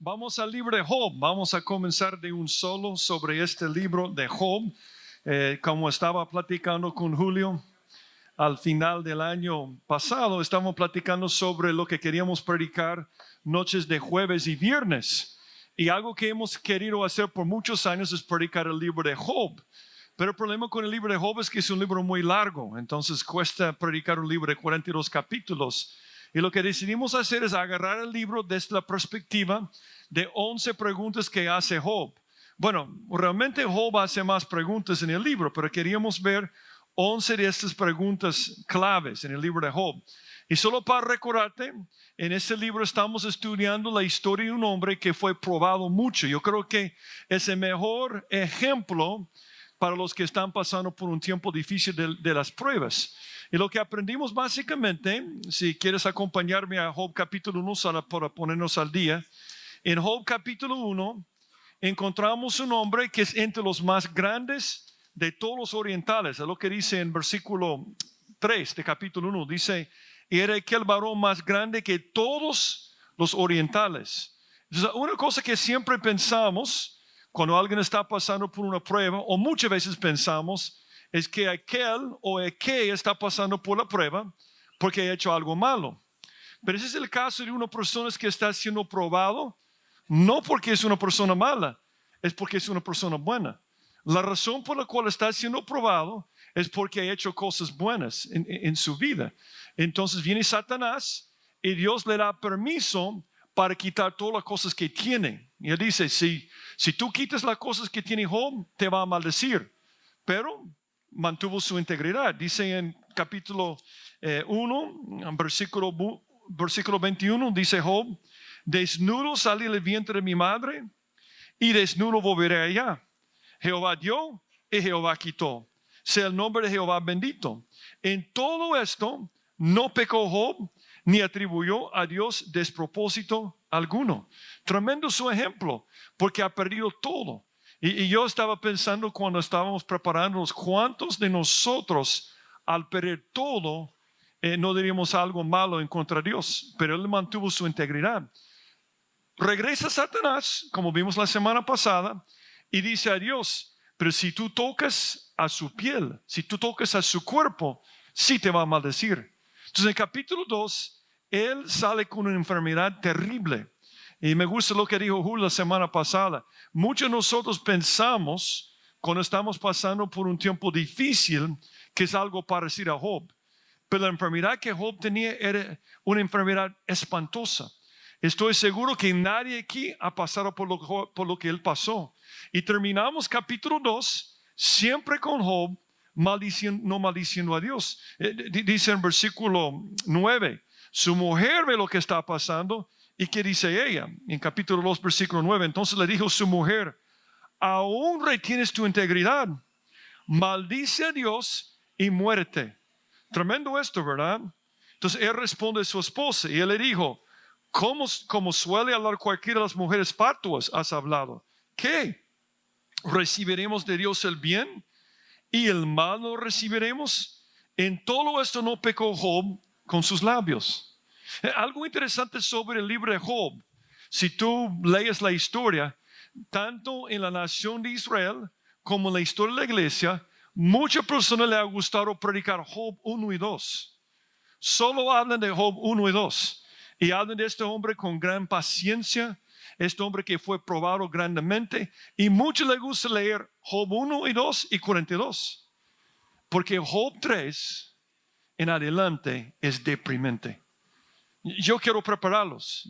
Vamos al libro de Job. Vamos a comenzar de un solo sobre este libro de Job. Como estaba platicando con Julio al final del año pasado, estábamos platicando sobre lo que queríamos predicar noches de jueves y viernes. Y algo que hemos querido hacer por muchos años es predicar el libro de Job. Pero el problema con el libro de Job es que es un libro muy largo. Entonces cuesta predicar un libro de 42 capítulos. Y lo que decidimos hacer es agarrar el libro desde la perspectiva de 11 preguntas que hace Job. Bueno, realmente Job hace más preguntas en el libro, pero queríamos ver 11 de estas preguntas claves en el libro de Job. Y solo para recordarte, en este libro estamos estudiando la historia de un hombre que fue probado mucho. Yo creo que es el mejor ejemplo para los que están pasando por un tiempo difícil de las pruebas. Y lo que aprendimos básicamente, si quieres acompañarme a Job capítulo 1 para ponernos al día, en Job capítulo 1 encontramos un hombre que es entre los más grandes de todos los orientales. Es lo que dice en versículo 3 de capítulo 1. Dice, era aquel varón más grande que todos los orientales. Entonces, una cosa que siempre pensamos cuando alguien está pasando por una prueba, o muchas veces pensamos, es que aquel o aquella está pasando por la prueba porque ha hecho algo malo. Pero ese es el caso de una persona que está siendo probado, no porque es una persona mala, es porque es una persona buena. La razón por la cual está siendo probado es porque ha hecho cosas buenas en su vida. Entonces viene Satanás y Dios le da permiso para quitar todas las cosas que tiene. Y él dice, si tú quitas las cosas que tiene Job, te va a maldecir. Pero mantuvo su integridad. Dice en capítulo 1, versículo 21, dice Job, desnudo salí del vientre de mi madre y desnudo volveré allá. Jehová dio y Jehová quitó. Sea el nombre de Jehová bendito. En todo esto no pecó Job ni atribuyó a Dios despropósito alguno. Tremendo su ejemplo, porque ha perdido todo. Y yo estaba pensando cuando estábamos preparándonos, ¿cuántos de nosotros al perder todo no diríamos algo malo en contra de Dios? Pero él mantuvo su integridad. Regresa Satanás, como vimos la semana pasada, y dice a Dios, pero si tú tocas a su piel, si tú tocas a su cuerpo, sí te va a maldecir. Entonces en el capítulo 2, él sale con una enfermedad terrible. Y me gusta lo que dijo Julio la semana pasada. Muchos de nosotros pensamos, cuando estamos pasando por un tiempo difícil, que es algo parecido a Job. Pero la enfermedad que Job tenía era una enfermedad espantosa. Estoy seguro que nadie aquí ha pasado por lo que él pasó. Y terminamos capítulo 2 siempre con Job no maldiciendo a Dios. Dice en versículo 9, su mujer ve lo que está pasando. ¿Y qué dice ella? En capítulo 2, versículo 9. Entonces le dijo su mujer, aún retienes tu integridad. Maldice a Dios y muérete. Tremendo esto, ¿verdad? Entonces él responde a su esposa y él le dijo, como suele hablar cualquiera de las mujeres fatuas, has hablado. ¿Qué? ¿Recibiremos de Dios el bien y el mal no recibiremos? En todo esto no pecó Job con sus labios. Algo interesante sobre el libro de Job, si tú lees la historia, tanto en la nación de Israel como en la historia de la iglesia, muchas personas le ha gustado predicar Job 1 y 2. Solo hablan de Job 1 y 2 y hablan de este hombre con gran paciencia, este hombre que fue probado grandemente, y muchos les gusta leer Job 1 y 2 y 42, porque Job 3 en adelante es deprimente. Yo quiero prepararlos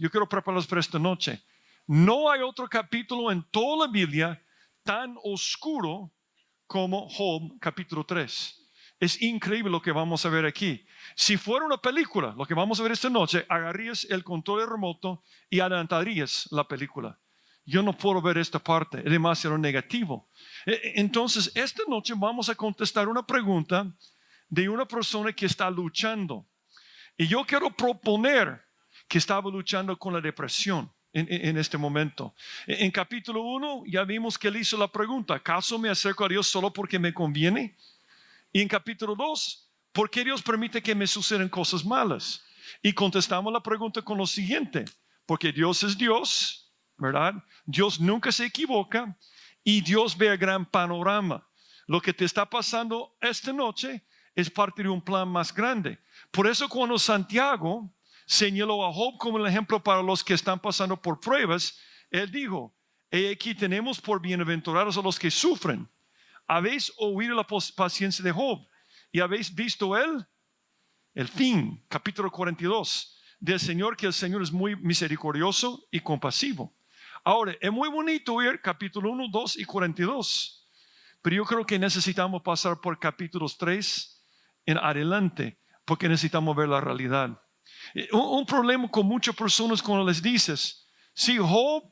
para esta noche. No hay otro capítulo en toda la Biblia tan oscuro como Job capítulo 3. Es increíble lo que vamos a ver aquí. Si fuera una película, lo que vamos a ver esta noche, agarrarías el control remoto y adelantarías la película. Yo no puedo ver esta parte, es demasiado negativo. Entonces, esta noche vamos a contestar una pregunta de una persona que está luchando. Y yo quiero proponer que estaba luchando con la depresión en este momento. En capítulo 1 ya vimos que él hizo la pregunta, ¿acaso me acerco a Dios solo porque me conviene? Y en capítulo 2, ¿por qué Dios permite que me sucedan cosas malas? Y contestamos la pregunta con lo siguiente, porque Dios es Dios, ¿verdad? Dios nunca se equivoca y Dios ve el gran panorama. Lo que te está pasando esta noche es parte de un plan más grande. Por eso cuando Santiago señaló a Job como el ejemplo para los que están pasando por pruebas, él dijo, aquí tenemos por bienaventurados a los que sufren. Habéis oído la paciencia de Job y habéis visto el fin, capítulo 42, del Señor, que el Señor es muy misericordioso y compasivo. Ahora, es muy bonito ver capítulo 1, 2 y 42, pero yo creo que necesitamos pasar por capítulos 3 en adelante, porque necesitamos ver la realidad. Un problema con muchas personas cuando les dices, sí, Job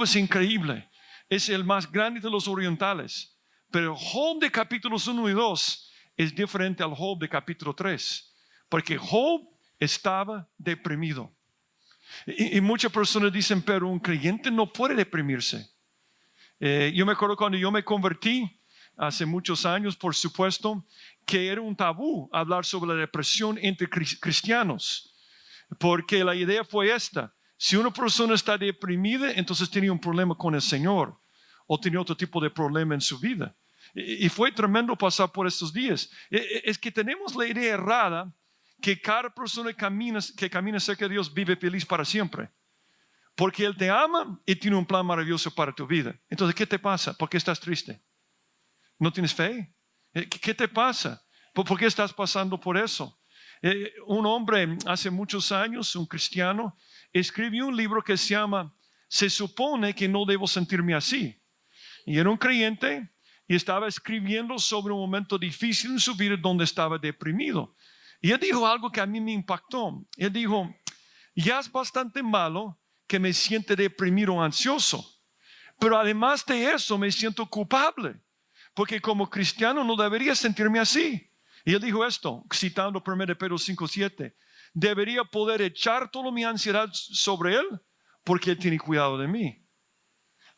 es increíble, es el más grande de los orientales, pero Job de capítulos 1 y 2 es diferente al Job de capítulo 3, porque Job estaba deprimido. Y muchas personas dicen, pero un creyente no puede deprimirse. Yo me acuerdo cuando yo me convertí, hace muchos años, por supuesto, que era un tabú hablar sobre la depresión entre cristianos, porque la idea fue esta: si una persona está deprimida, entonces tiene un problema con el Señor o tiene otro tipo de problema en su vida. Y fue tremendo pasar por estos días. Es que tenemos la idea errada que cada persona que camina cerca de Dios vive feliz para siempre, porque Él te ama y tiene un plan maravilloso para tu vida. Entonces, ¿qué te pasa? ¿Por qué estás triste? ¿No tienes fe? ¿Qué te pasa? ¿Por qué estás pasando por eso? Un hombre hace muchos años, un cristiano, escribió un libro que se llama Se supone que no debo sentirme así. Y era un creyente y estaba escribiendo sobre un momento difícil en su vida donde estaba deprimido. Y él dijo algo que a mí me impactó. Él dijo, ya es bastante malo que me siente deprimido o ansioso, pero además de eso me siento culpable, porque como cristiano no debería sentirme así. Y él dijo esto, citando 1 Pedro 5:7, debería poder echar toda mi ansiedad sobre Él, porque Él tiene cuidado de mí.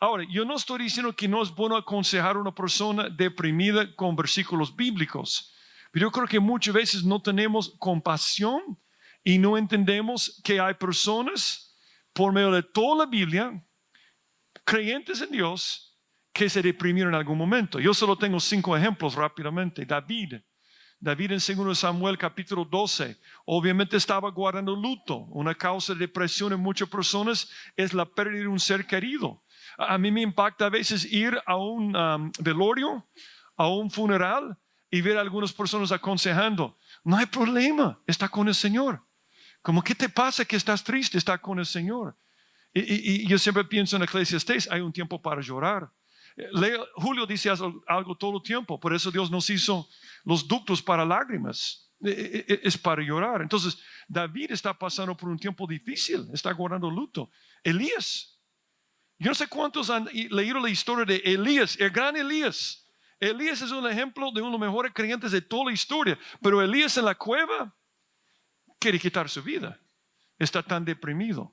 Ahora, yo no estoy diciendo que no es bueno aconsejar a una persona deprimida con versículos bíblicos, pero yo creo que muchas veces no tenemos compasión y no entendemos que hay personas por medio de toda la Biblia, creyentes en Dios, que se deprimieron en algún momento. Yo solo tengo 5 ejemplos rápidamente. David en 2 Samuel capítulo 12, obviamente estaba guardando luto. Una causa de depresión en muchas personas es la pérdida de un ser querido. A mí me impacta a veces ir a un velorio, a un funeral, y ver a algunas personas aconsejando, no hay problema, está con el Señor. Como, ¿qué te pasa que estás triste? Está con el Señor. Y yo siempre pienso en Eclesiastés, hay un tiempo para llorar. Julio dice algo todo el tiempo, por eso Dios nos hizo los ductos para lágrimas, es para llorar. Entonces David está pasando por un tiempo difícil, está guardando luto. Elías, yo no sé cuántos han leído la historia de Elías, el gran Elías. Elías es un ejemplo de uno de los mejores creyentes de toda la historia, pero Elías en la cueva quiere quitar su vida. Está tan deprimido,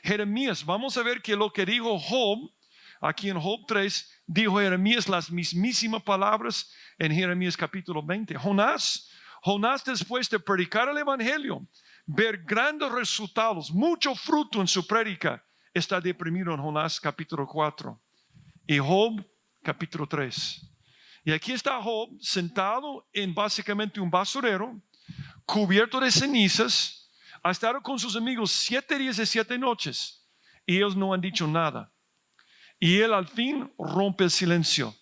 Jeremías, vamos a ver que lo que dijo Job, aquí en Job 3, dijo Jeremías las mismísimas palabras en Jeremías capítulo 20. Jonás después de predicar el evangelio, ver grandes resultados, mucho fruto en su prédica, está deprimido en Jonás capítulo 4 y Job capítulo 3. Y aquí está Job sentado en básicamente un basurero, cubierto de cenizas. Ha estado con sus amigos 7 días y 7 noches y ellos no han dicho nada. Y él al fin rompe el silencio.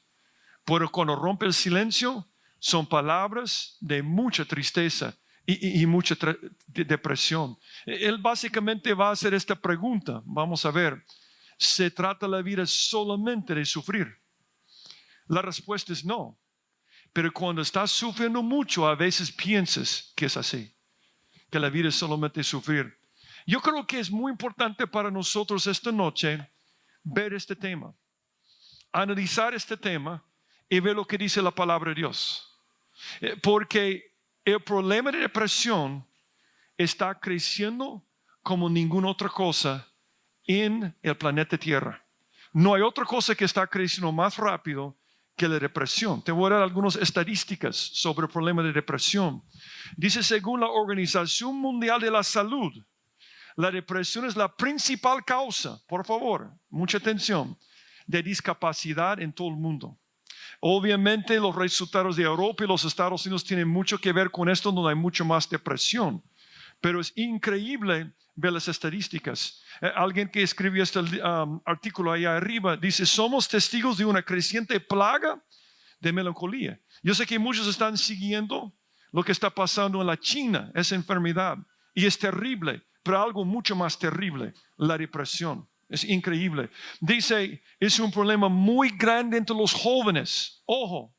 Pero cuando rompe el silencio son palabras de mucha tristeza y mucha depresión. Él básicamente va a hacer esta pregunta. Vamos a ver, ¿se trata la vida solamente de sufrir? La respuesta es no. Pero cuando estás sufriendo mucho, a veces piensas que es así, que la vida es solamente sufrir. Yo creo que es muy importante para nosotros esta noche ver este tema, analizar este tema y ver lo que dice la palabra de Dios. Porque el problema de depresión está creciendo como ninguna otra cosa en el planeta Tierra. No hay otra cosa que está creciendo más rápido que la depresión. Te voy a dar algunas estadísticas sobre el problema de depresión. Dice, según la Organización Mundial de la Salud, La depresión es la principal causa, por favor, mucha atención, de discapacidad en todo el mundo. Obviamente los resultados de Europa y los Estados Unidos tienen mucho que ver con esto, donde hay mucho más depresión. Pero es increíble ver las estadísticas. Alguien que escribió este artículo allá arriba dice, somos testigos de una creciente plaga de melancolía. Yo sé que muchos están siguiendo lo que está pasando en la China, esa enfermedad, y es terrible, pero algo mucho más terrible, la depresión. Es increíble. Dice, es un problema muy grande entre los jóvenes. Ojo,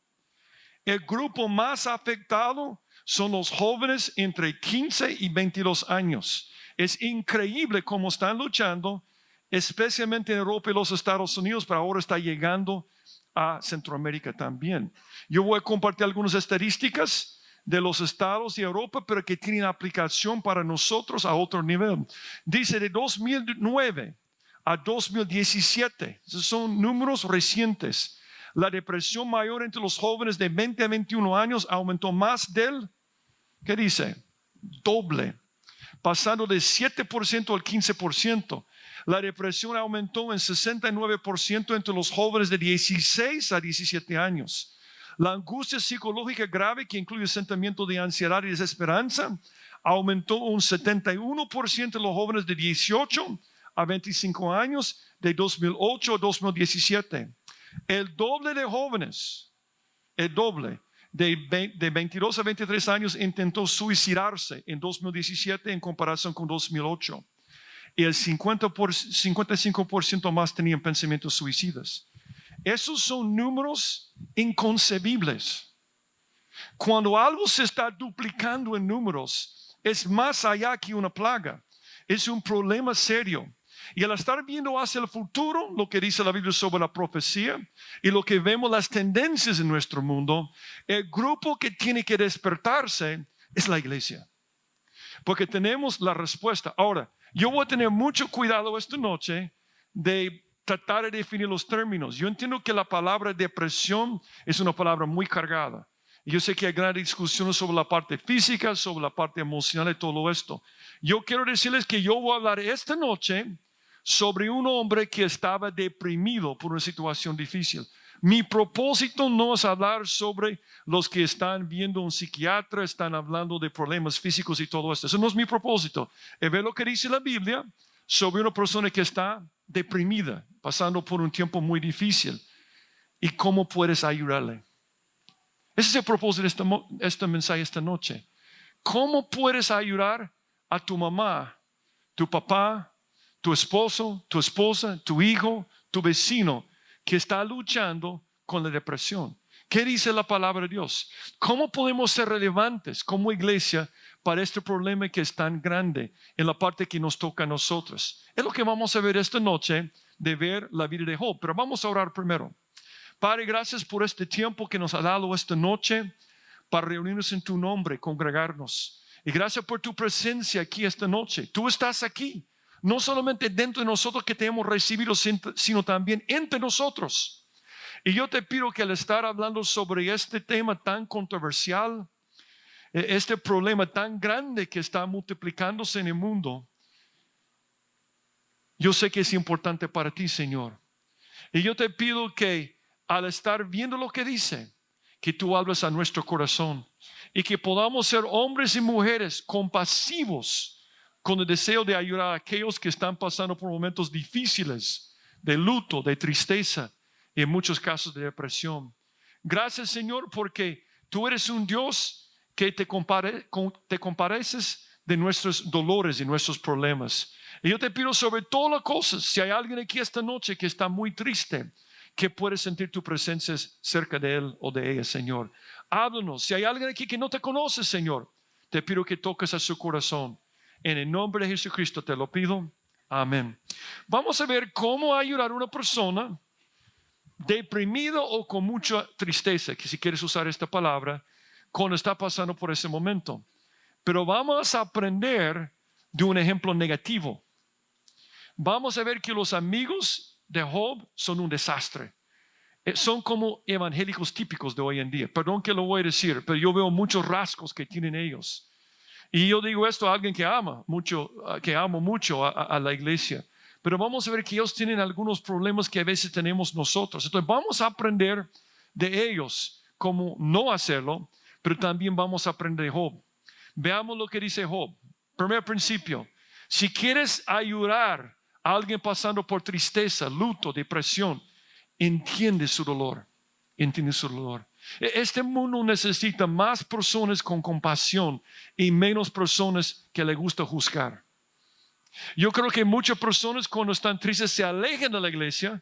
el grupo más afectado son los jóvenes entre 15 y 22 años. Es increíble cómo están luchando, especialmente en Europa y los Estados Unidos, pero ahora está llegando a Centroamérica también. Yo voy a compartir algunas estadísticas de los estados y Europa, pero que tienen aplicación para nosotros a otro nivel. Dice de 2009 a 2017, esos son números recientes. La depresión mayor entre los jóvenes de 20 a 21 años aumentó más del, ¿qué dice? Doble, pasando de 7% al 15%. La depresión aumentó en 69% entre los jóvenes de 16 a 17 años. La angustia psicológica grave, que incluye sentimiento de ansiedad y desesperanza, aumentó un 71% en los jóvenes de 18 a 25 años de 2008 a 2017. El doble de jóvenes, el doble de 22 a 23 años intentó suicidarse en 2017 en comparación con 2008. Y el 55% más tenían pensamientos suicidas. Esos son números inconcebibles. Cuando algo se está duplicando en números, es más allá que una plaga. Es un problema serio. Y al estar viendo hacia el futuro, lo que dice la Biblia sobre la profecía y lo que vemos las tendencias en nuestro mundo, el grupo que tiene que despertarse es la iglesia. Porque tenemos la respuesta. Ahora, yo voy a tener mucho cuidado esta noche de tratar de definir los términos. Yo entiendo que la palabra depresión es una palabra muy cargada. Y yo sé que hay grandes discusiones sobre la parte física, sobre la parte emocional y todo esto. Yo quiero decirles que yo voy a hablar esta noche sobre un hombre que estaba deprimido por una situación difícil. Mi propósito no es hablar sobre los que están viendo un psiquiatra, están hablando de problemas físicos y todo esto. Eso no es mi propósito. Es ver lo que dice la Biblia sobre una persona que está deprimida, pasando por un tiempo muy difícil. ¿Y cómo puedes ayudarle? Ese es el propósito de este mensaje esta noche. ¿Cómo puedes ayudar a tu mamá, tu papá, tu esposo, tu esposa, tu hijo, tu vecino que está luchando con la depresión? ¿Qué dice la palabra de Dios? ¿Cómo podemos ser relevantes como iglesia para este problema que es tan grande en la parte que nos toca a nosotros? Es lo que vamos a ver esta noche, de ver la vida de Job. Pero vamos a orar primero. Padre, gracias por este tiempo que nos ha dado esta noche para reunirnos en tu nombre, congregarnos. Y gracias por tu presencia aquí esta noche. Tú estás aquí, no solamente dentro de nosotros que te hemos recibido, sino también entre nosotros. Y yo te pido que al estar hablando sobre este tema tan controversial, este problema tan grande que está multiplicándose en el mundo, yo sé que es importante para ti, Señor. Y yo te pido que al estar viendo lo que dice, que tú hables a nuestro corazón y que podamos ser hombres y mujeres compasivos con el deseo de ayudar a aquellos que están pasando por momentos difíciles, de luto, de tristeza y en muchos casos de depresión. Gracias, Señor, porque tú eres un Dios que te compadeces de nuestros dolores y nuestros problemas. Y yo te pido sobre todas las cosas, si hay alguien aquí esta noche que está muy triste, que puede sentir tu presencia cerca de él o de ella, Señor. Háblanos. Si hay alguien aquí que no te conoce, Señor, te pido que toques a su corazón. En el nombre de Jesucristo te lo pido. Amén. Vamos a ver cómo ayudar a una persona deprimida o con mucha tristeza, que si quieres usar esta palabra, cuando está pasando por ese momento. Pero vamos a aprender de un ejemplo negativo. Vamos a ver que los amigos de Job son un desastre. Son como evangélicos típicos de hoy en día. Perdón que lo voy a decir, pero yo veo muchos rasgos que tienen ellos. Y yo digo esto a alguien que ama mucho, que amo mucho a la iglesia. Pero vamos a ver que ellos tienen algunos problemas que a veces tenemos nosotros. Entonces vamos a aprender de ellos cómo no hacerlo, pero también vamos a aprender de Job. Veamos lo que dice Job. Primer principio, si quieres ayudar a alguien pasando por tristeza, luto, depresión, entiende su dolor. Entiende su dolor. Este mundo necesita más personas con compasión y menos personas que le gusta juzgar. Yo creo que muchas personas cuando están tristes se alejan de la iglesia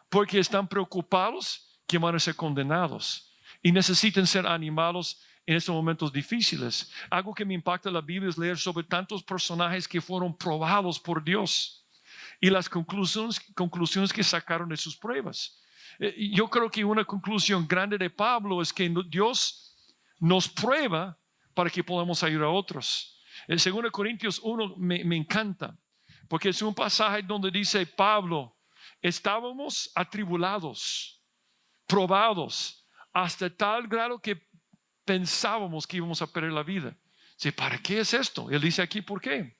porque están preocupados que van a ser condenados y necesitan ser animados en estos momentos difíciles. Algo que me impacta en la Biblia es leer sobre tantos personajes que fueron probados por Dios y las conclusiones que sacaron de sus pruebas. Yo creo que una conclusión grande de Pablo es que Dios nos prueba para que podamos ayudar a otros. En 2 Corintios 1 me encanta, porque es un pasaje donde dice Pablo, estábamos atribulados, probados, hasta tal grado que pensábamos que íbamos a perder la vida. Dice, ¿para qué es esto? Él dice aquí, ¿por qué?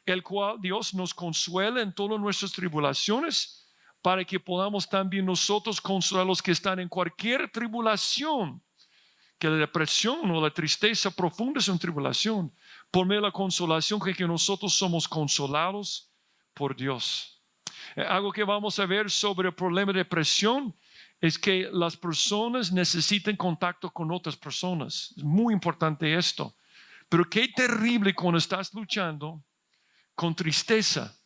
El cual Dios nos consuela en todas nuestras tribulaciones, para que podamos también nosotros consolar a los que están en cualquier tribulación. Que la depresión o la tristeza profunda es una tribulación. Por medio de la consolación que nosotros somos consolados por Dios. Algo que vamos a ver sobre el problema de depresión es que las personas necesitan contacto con otras personas. Es muy importante esto. Pero qué terrible cuando estás luchando con tristeza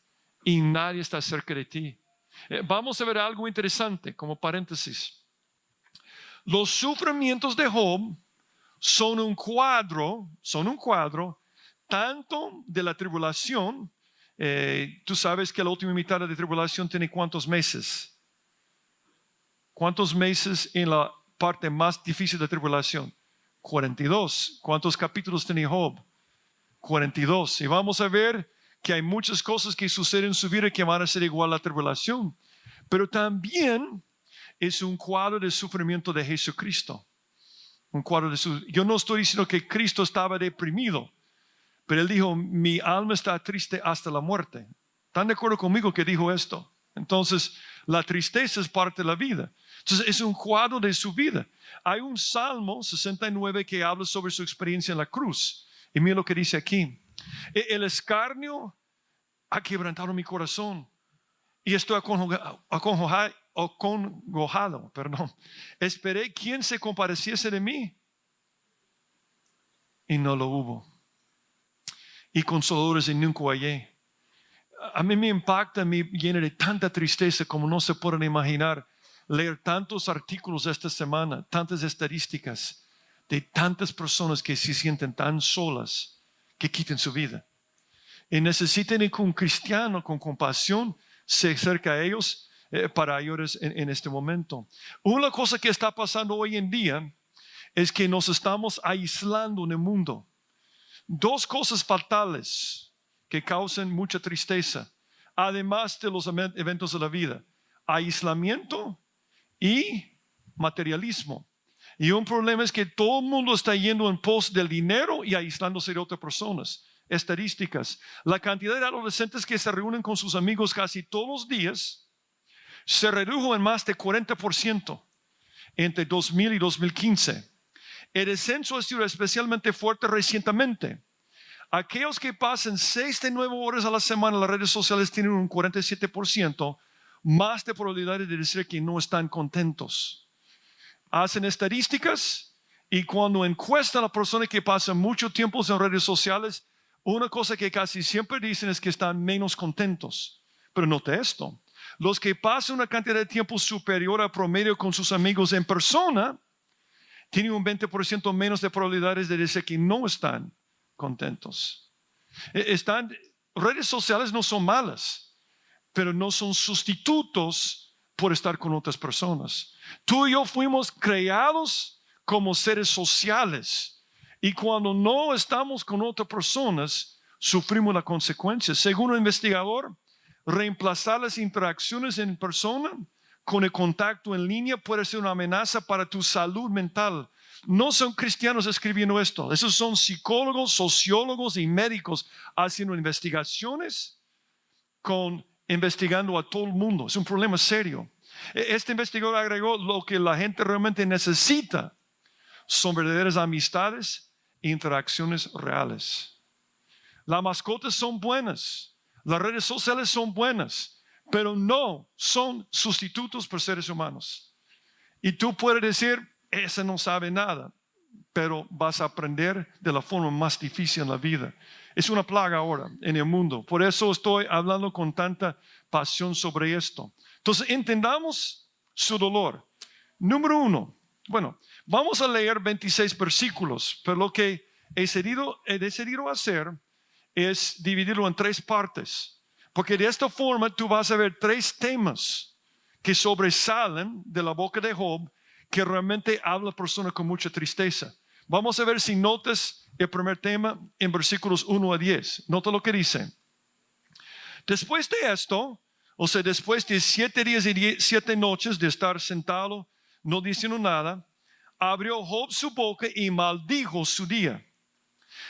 y nadie está cerca de ti. Vamos a ver algo interesante como paréntesis. Los sufrimientos de Job son un cuadro tanto de la tribulación. Tú sabes que la última mitad de la tribulación tiene ¿cuántos meses? ¿Cuántos meses en la parte más difícil de la tribulación? 42. ¿Cuántos capítulos tiene Job? 42. Y vamos a ver que hay muchas cosas que suceden en su vida que van a ser igual a la tribulación. Pero también es un cuadro de sufrimiento de Jesucristo. Yo no estoy diciendo que Cristo estaba deprimido, pero Él dijo, mi alma está triste hasta la muerte. ¿Están de acuerdo conmigo que dijo esto? Entonces, la tristeza es parte de la vida. Entonces, es un cuadro de su vida. Hay un Salmo 69 que habla sobre su experiencia en la cruz. Y mira lo que dice aquí. El escarnio ha quebrantado mi corazón y estoy acongojado. Esperé quien se compadeciese de mí y no lo hubo. Y consoladores y nunca hallé. A mí me impacta, me llena de tanta tristeza como no se pueden imaginar leer tantos artículos esta semana, tantas estadísticas de tantas personas que se sienten tan solas que quiten su vida. Y necesitan que un cristiano con compasión se acerque a ellos para ayudarles en este momento. Una cosa que está pasando hoy en día es que nos estamos aislando en el mundo. Dos cosas fatales que causan mucha tristeza, además de los eventos de la vida: aislamiento y materialismo. Y un problema es que todo el mundo está yendo en pos del dinero y aislándose de otras personas. Estadísticas: la cantidad de adolescentes que se reúnen con sus amigos casi todos los días se redujo en más de 40% entre 2000 y 2015. El descenso ha sido especialmente fuerte recientemente. Aquellos que pasan 6 de 9 horas a la semana en las redes sociales tienen un 47% más de probabilidades de decir que no están contentos. Hacen estadísticas y cuando encuestan a las personas que pasan mucho tiempo en redes sociales, una cosa que casi siempre dicen es que están menos contentos. Pero note esto: los que pasan una cantidad de tiempo superior al promedio con sus amigos en persona tienen un 20% menos de probabilidades de decir que no están contentos. Redes sociales no son malas, pero no son sustitutos por estar con otras personas. Tú y yo fuimos creados como seres sociales, y cuando no estamos con otras personas sufrimos las consecuencias. Según un investigador, reemplazar las interacciones en persona con el contacto en línea puede ser una amenaza para tu salud mental. no son cristianos escribiendo esto. Esos son psicólogos, sociólogos y médicos haciendo investigaciones investigando a todo el mundo. Es un problema serio. Este investigador agregó lo que la gente realmente necesita son verdaderas amistades e interacciones reales. Las mascotas son buenas, las redes sociales son buenas, pero no son sustitutos por seres humanos. Y tú puedes decir, ese no sabe nada, pero vas a aprender de la forma más difícil en la vida. Es una plaga ahora en el mundo. Por eso estoy hablando con tanta pasión sobre esto. Entonces, entendamos su dolor. Número 1. Bueno, vamos a leer 26 versículos, pero lo que he decidido hacer es dividirlo en 3 partes. Porque de esta forma tú vas a ver 3 temas que sobresalen de la boca de Job, que realmente habla a la persona con mucha tristeza. Vamos a ver si notas el primer tema en versículos 1 a 10. Nota lo que dice. Después de esto, o sea, después de 7 días y 7 noches de estar sentado, no diciendo nada, abrió Job su boca y maldijo su día.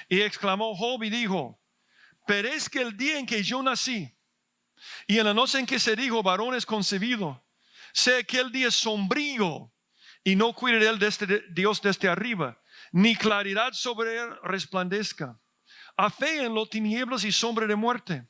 Y exclamó Job y dijo, perezca el día en que yo nací, y en la noche en que se dijo, varón es concebido, sea aquel día sombrío, y no cuide de él Dios desde arriba, ni claridad sobre él resplandezca. Aféenlo tinieblas y sombra de muerte.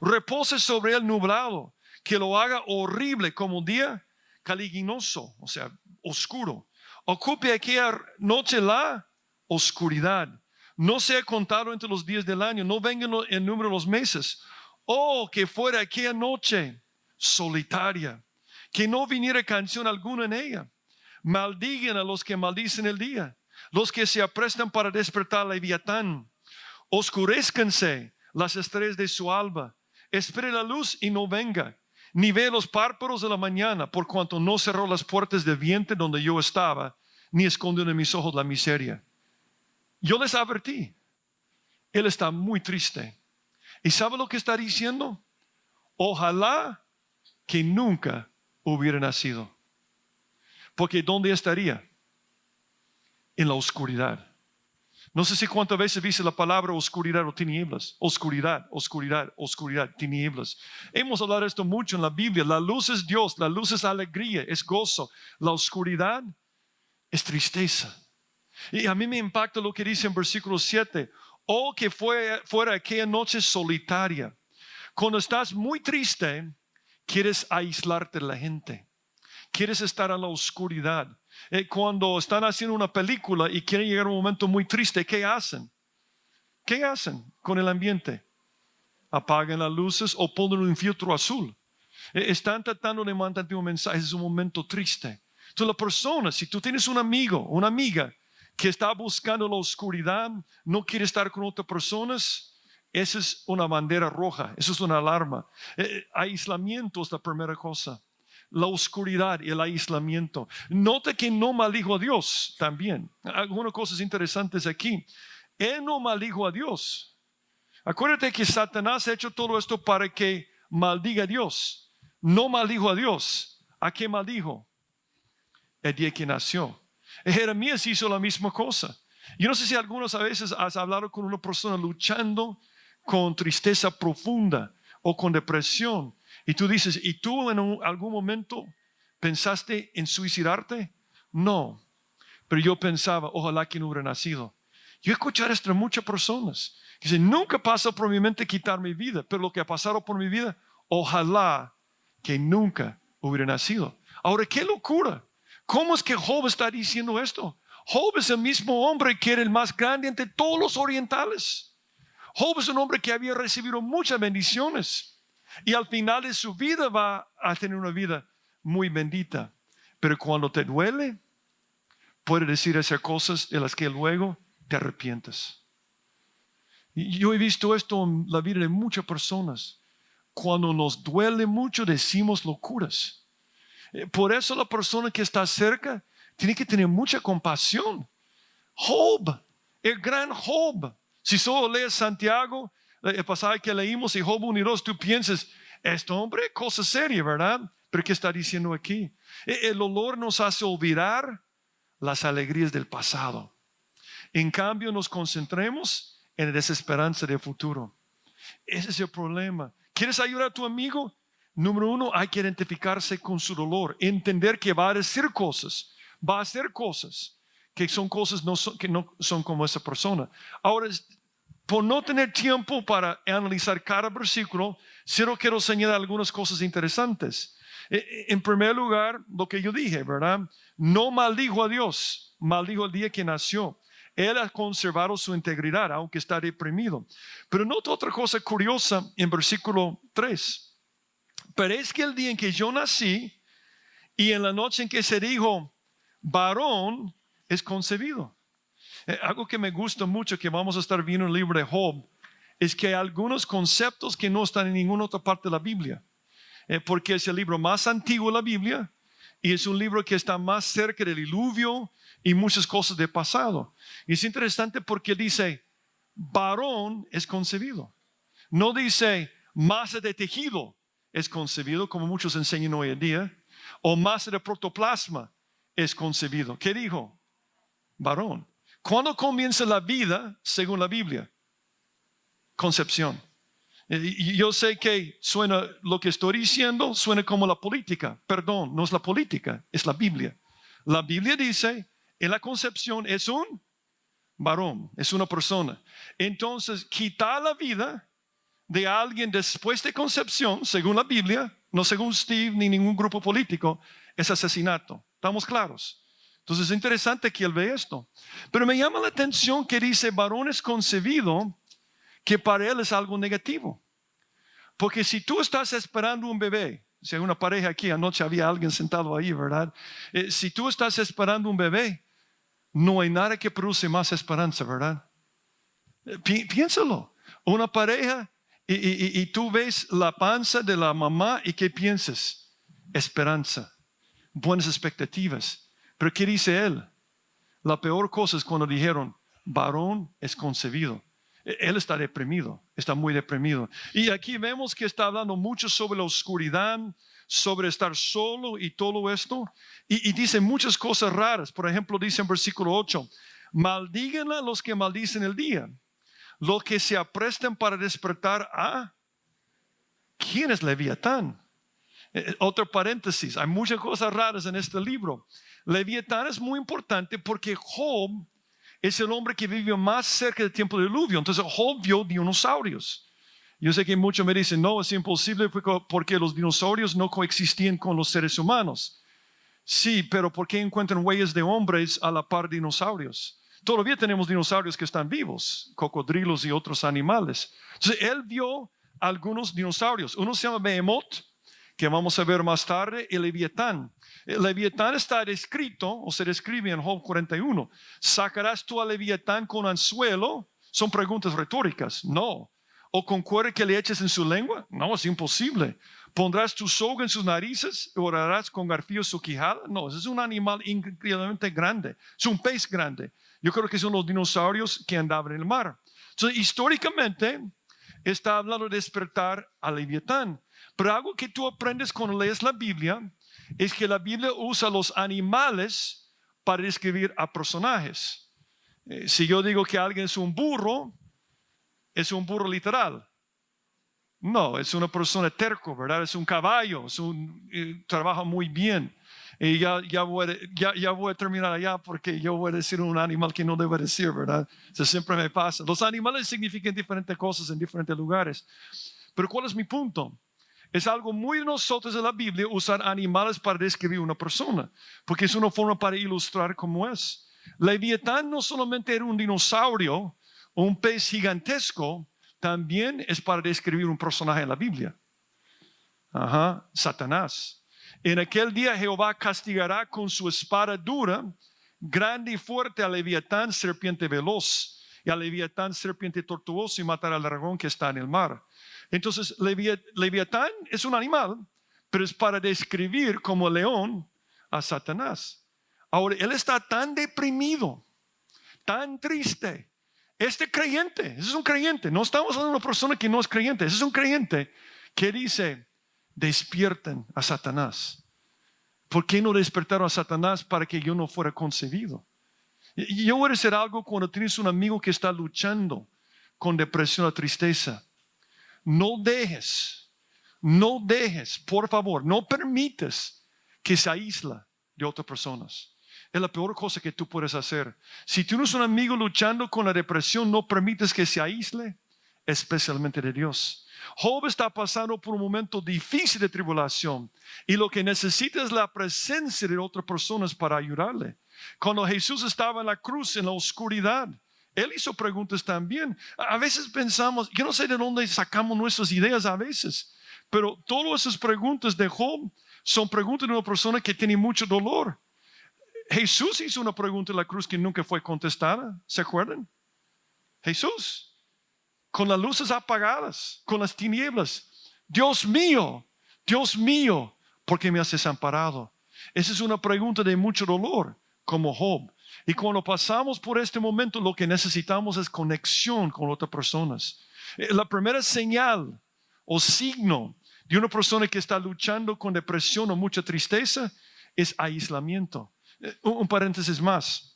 Repose sobre él nublado, que lo haga horrible como día caliginoso, o sea, oscuro. Ocupe aquella noche la oscuridad. No sea contado entre los días del año, no vengan en número los meses. Oh, que fuera aquella noche solitaria, que no viniera canción alguna en ella. Maldigan a los que maldicen el día, los que se aprestan para despertar a Leviatán. Oscurezcanse las estrellas de su alba. Espere la luz y no venga, ni ve los párpados de la mañana, por cuanto no cerró las puertas del vientre donde yo estaba, ni escondió de mis ojos la miseria. Yo les advertí, él está muy triste. ¿Y sabe lo que está diciendo? Ojalá que nunca hubiera nacido. Porque ¿dónde estaría? En la oscuridad. No sé si cuántas veces dice la palabra oscuridad o tinieblas. Oscuridad, oscuridad, oscuridad, tinieblas. Hemos hablado de esto mucho en la Biblia. La luz es Dios, la luz es alegría, es gozo. La oscuridad es tristeza. Y a mí me impacta lo que dice en versículo 7. Oh, que fuera aquella noche solitaria. Cuando estás muy triste, quieres aislarte de la gente. Quieres estar en la oscuridad. Cuando están haciendo una película y quieren llegar a un momento muy triste, ¿qué hacen? ¿Qué hacen con el ambiente? Apagan las luces o ponen un filtro azul. Están tratando de mantener un mensaje. Es un momento triste. Entonces la persona, si tú tienes un amigo, una amiga que está buscando la oscuridad, no quiere estar con otras personas, esa es una bandera roja, eso es una alarma. Aislamiento es la primera cosa. La oscuridad y el aislamiento. Nota que no maldijo a Dios también. Algunas cosas interesantes aquí. Él no maldijo a Dios. Acuérdate que Satanás ha hecho todo esto para que maldiga a Dios. No maldijo a Dios. ¿A qué maldijo? El día que nació. Jeremías hizo la misma cosa. Yo no sé si algunas veces has hablado con una persona luchando con tristeza profunda o con depresión. Y tú dices, ¿y tú en algún momento pensaste en suicidarte? No, pero yo pensaba, ojalá que no hubiera nacido. Yo he escuchado esto de muchas personas que dicen, nunca pasó por mi mente quitar mi vida, pero lo que ha pasado por mi vida, ojalá que nunca hubiera nacido. Ahora, qué locura. ¿Cómo es que Job está diciendo esto? Job es el mismo hombre que era el más grande entre todos los orientales. Job es un hombre que había recibido muchas bendiciones. Y al final de su vida va a tener una vida muy bendita. Pero cuando te duele, puede decir esas cosas de las que luego te arrepientes. Y yo he visto esto en la vida de muchas personas. Cuando nos duele mucho, decimos locuras. Por eso la persona que está cerca tiene que tener mucha compasión. Job, el gran Job. Si solo lees Santiago, el pasaje que leímos y Job 1 y 2, tú piensas, este hombre, cosa seria, ¿verdad? Pero ¿qué está diciendo aquí? El dolor nos hace olvidar las alegrías del pasado. En cambio, nos concentremos en la desesperanza del futuro. Ese es el problema. ¿Quieres ayudar a tu amigo? Número uno, hay que identificarse con su dolor, entender que va a decir cosas, va a hacer cosas que son cosas que no son como esa persona. Ahora, por no tener tiempo para analizar cada versículo, solo quiero señalar algunas cosas interesantes. En primer lugar, lo que yo dije, ¿verdad? No maldijo a Dios, maldijo el día que nació. Él ha conservado su integridad, aunque está deprimido. Pero nota otra cosa curiosa en versículo 3. Pero es que el día en que yo nací y en la noche en que se dijo, varón es concebido. Algo que me gusta mucho que vamos a estar viendo en el libro de Job es que hay algunos conceptos que no están en ninguna otra parte de la Biblia. Porque es el libro más antiguo de la Biblia y es un libro que está más cerca del diluvio y muchas cosas del pasado. Y es interesante porque dice, varón es concebido. No dice, masa de tejido es concebido, como muchos enseñan hoy en día, o masa de protoplasma es concebido. ¿Qué dijo? Varón. ¿Cuándo comienza la vida según la Biblia? Concepción. Yo sé que suena, lo que estoy diciendo suena como la política. Perdón, no es la política, es la Biblia. La Biblia dice, en la concepción es un varón, es una persona. Entonces, quitar la vida de alguien después de concepción, según la Biblia, no según Steve ni ningún grupo político, es asesinato. ¿Estamos claros? Entonces es interesante que él ve esto. Pero me llama la atención que dice varón es concebido, que para él es algo negativo. Porque si tú estás esperando un bebé, si hay una pareja aquí, anoche había alguien sentado ahí, ¿verdad? Si tú estás esperando un bebé, no hay nada que produce más esperanza, ¿verdad? Piénsalo. Una pareja y tú ves la panza de la mamá y ¿qué piensas? Esperanza, buenas expectativas. Pero ¿qué dice él? La peor cosa es cuando dijeron, varón es concebido. Él está deprimido, está muy deprimido. Y aquí vemos que está hablando mucho sobre la oscuridad, sobre estar solo y todo esto. Y dice muchas cosas raras. Por ejemplo, dice en versículo 8, maldíganla los que maldicen el día, los que se aprestan para despertar a... ¿Quién es Leviatán? Otro paréntesis, hay muchas cosas raras en este libro. Leviatán es muy importante porque Job es el hombre que vivió más cerca del tiempo del diluvio. Entonces Job vio dinosaurios. Yo sé que muchos me dicen, no, es imposible porque los dinosaurios no coexistían con los seres humanos. Sí, pero ¿por qué encuentran huellas de hombres a la par de dinosaurios? Todavía tenemos dinosaurios que están vivos, cocodrilos y otros animales. Entonces él vio algunos dinosaurios. Uno se llama Behemoth, que vamos a ver más tarde, y Leviatán. El Leviatán está descrito, o se describe en Job 41. ¿Sacarás tú a Leviatán con anzuelo? Son preguntas retóricas. No. ¿O con cuerda que le eches en su lengua? No, es imposible. ¿Pondrás tu soga en sus narices? ¿Orarás con garfio su quijada? No, es un animal increíblemente grande. Es un pez grande. Yo creo que son los dinosaurios que andaban en el mar. Entonces, históricamente, está hablando de despertar a Leviatán. Pero algo que tú aprendes cuando lees la Biblia es que la Biblia usa los animales para describir a personajes. Si yo digo que alguien es un burro literal. No, es una persona terco, ¿verdad? Es un caballo, trabaja muy bien. Y ya voy a terminar allá porque yo voy a decir un animal que no debo decir, ¿verdad? Eso siempre me pasa. Los animales significan diferentes cosas en diferentes lugares. Pero ¿cuál es mi punto? Es algo muy de nosotros en la Biblia usar animales para describir una persona, porque es una forma para ilustrar cómo es. Leviatán no solamente era un dinosaurio, un pez gigantesco, también es para describir un personaje en la Biblia. Satanás. En aquel día Jehová castigará con su espada dura, grande y fuerte a Leviatán, serpiente veloz, y a Leviatán, serpiente tortuosa, y matará al dragón que está en el mar. Entonces, Leviatán es un animal, pero es para describir como león a Satanás. Ahora, él está tan deprimido, tan triste. Este creyente, ese es un creyente, no estamos hablando de una persona que no es creyente, ese es un creyente que dice, despierten a Satanás. ¿Por qué no despertaron a Satanás para que yo no fuera concebido? Y yo voy a decir algo cuando tienes un amigo que está luchando con depresión o tristeza. No dejes, por favor, no permites que se aísla de otras personas. Es la peor cosa que tú puedes hacer. Si tienes un amigo luchando con la depresión, no permites que se aísle, especialmente de Dios. Job está pasando por un momento difícil de tribulación y lo que necesita es la presencia de otras personas para ayudarle. Cuando Jesús estaba en la cruz, en la oscuridad, Él hizo preguntas también. A veces pensamos, yo no sé de dónde sacamos nuestras ideas a veces, pero todas esas preguntas de Job son preguntas de una persona que tiene mucho dolor. Jesús hizo una pregunta en la cruz que nunca fue contestada. ¿Se acuerdan? Jesús, con las luces apagadas, con las tinieblas. Dios mío, ¿por qué me has desamparado? Esa es una pregunta de mucho dolor, como Job. Y cuando pasamos por este momento, lo que necesitamos es conexión con otras personas. La primera señal o signo de una persona que está luchando con depresión o mucha tristeza es aislamiento. Un paréntesis más.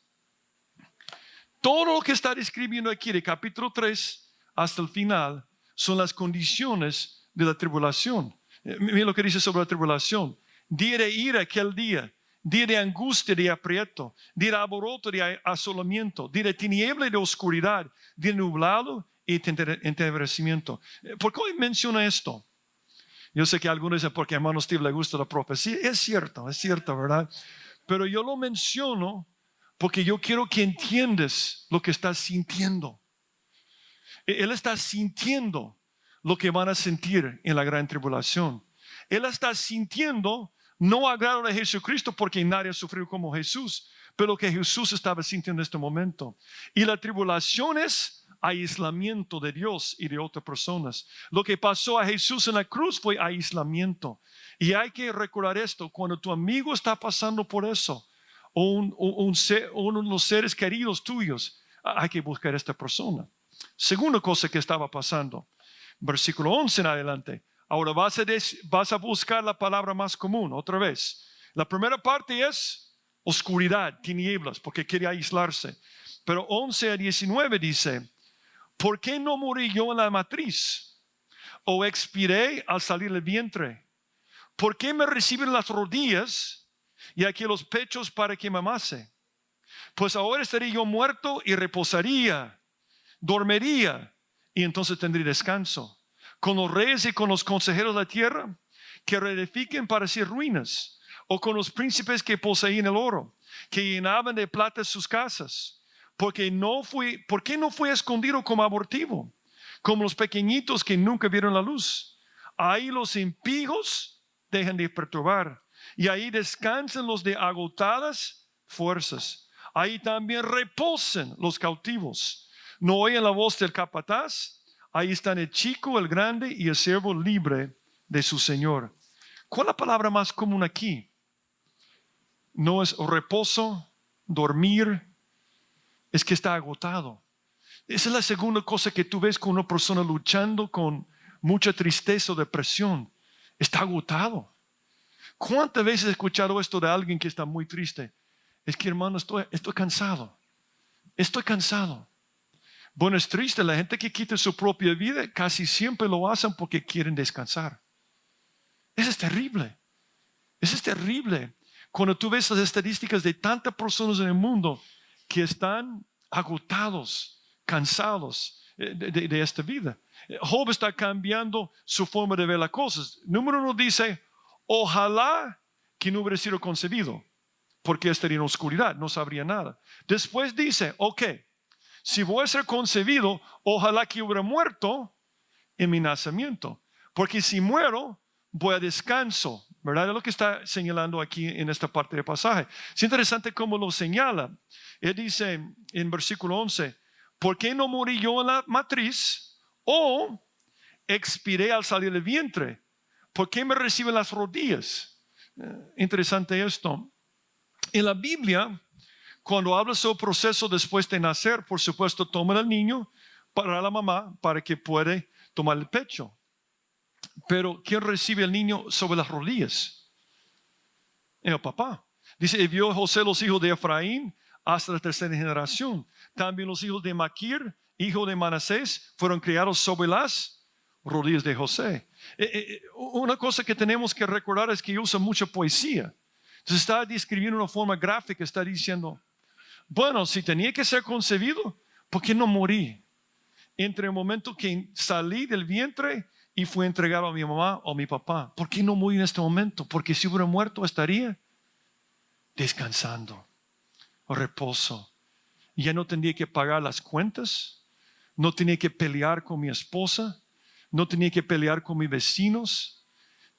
Todo lo que está describiendo aquí de capítulo 3 hasta el final son las condiciones de la tribulación. Mira lo que dice sobre la tribulación. Día de ira aquel día de angustia, de aprieto, día de alboroto, de asolamiento, día de tiniebla y de oscuridad, día de nublado y entenebrecimiento. ¿Por qué hoy menciona esto? Yo sé que algunos dicen porque a hermano Steve le gusta la profecía. Es cierto, ¿verdad? Pero yo lo menciono porque yo quiero que entiendas lo que estás sintiendo. Él está sintiendo lo que van a sentir en la gran tribulación. Él está sintiendo no agrado de Jesucristo porque nadie ha sufrido como Jesús, pero lo que Jesús estaba sintiendo en este momento. Y la tribulación es aislamiento de Dios y de otras personas. Lo que pasó a Jesús en la cruz fue aislamiento. Y hay que recordar esto, cuando tu amigo está pasando por eso, o uno de los seres queridos tuyos, hay que buscar a esta persona. Segunda cosa que estaba pasando, versículo 11 en adelante. Ahora vas a buscar la palabra más común otra vez. La primera parte es oscuridad, tinieblas, porque quiere aislarse. Pero 11 a 19 dice, ¿por qué no morí yo en la matriz? ¿O expiré al salir del vientre? ¿Por qué me reciben las rodillas y aquí los pechos para que me amase? Pues ahora estaría yo muerto y reposaría, dormiría y entonces tendría descanso. Con los reyes y con los consejeros de la tierra que reedifiquen para sí ruinas, o con los príncipes que poseían el oro, que llenaban de plata sus casas. ¿Por qué no fui escondido como abortivo, como los pequeñitos que nunca vieron la luz? Ahí los impíos dejan de perturbar, y ahí descansan los de agotadas fuerzas. Ahí también reposan los cautivos. No oyen la voz del capataz. Ahí están el chico, el grande y el siervo libre de su Señor. ¿Cuál es la palabra más común aquí? No es reposo, dormir, es que está agotado. Esa es la segunda cosa que tú ves con una persona luchando con mucha tristeza o depresión. Está agotado. ¿Cuántas veces he escuchado esto de alguien que está muy triste? Es que hermano, estoy cansado. Estoy cansado. Bueno, es triste, la gente que quita su propia vida casi siempre lo hacen porque quieren descansar. Eso es terrible. Eso es terrible. Cuando tú ves las estadísticas de tantas personas en el mundo que están agotados, cansados de esta vida. Job está cambiando su forma de ver las cosas. Número 1 dice, ojalá que no hubiera sido concebido, porque estaría en oscuridad, no sabría nada. Después dice, ok, si voy a ser concebido, ojalá que hubiera muerto en mi nacimiento. Porque si muero, voy a descanso. ¿Verdad? Es lo que está señalando aquí en esta parte del pasaje. Es interesante cómo lo señala. Él dice en versículo 11, ¿por qué no morí yo en la matriz? ¿O expiré al salir del vientre? ¿Por qué me reciben las rodillas? Interesante esto. En la Biblia, cuando habla sobre el proceso después de nacer, por supuesto, toman al niño para la mamá para que pueda tomar el pecho. Pero ¿quién recibe al niño sobre las rodillas? El papá. Dice, y vio José los hijos de Efraín hasta la tercera generación. También los hijos de Maquir, hijo de Manasés, fueron criados sobre las rodillas de José. Una cosa que tenemos que recordar es que usa mucha poesía. Entonces está describiendo una forma gráfica, está diciendo, bueno, si tenía que ser concebido, ¿por qué no morí? Entre el momento que salí del vientre y fue entregado a mi mamá o a mi papá. ¿Por qué no morí en este momento? Porque si hubiera muerto estaría descansando, reposo. Ya no tendría que pagar las cuentas, no tenía que pelear con mi esposa, no tenía que pelear con mis vecinos.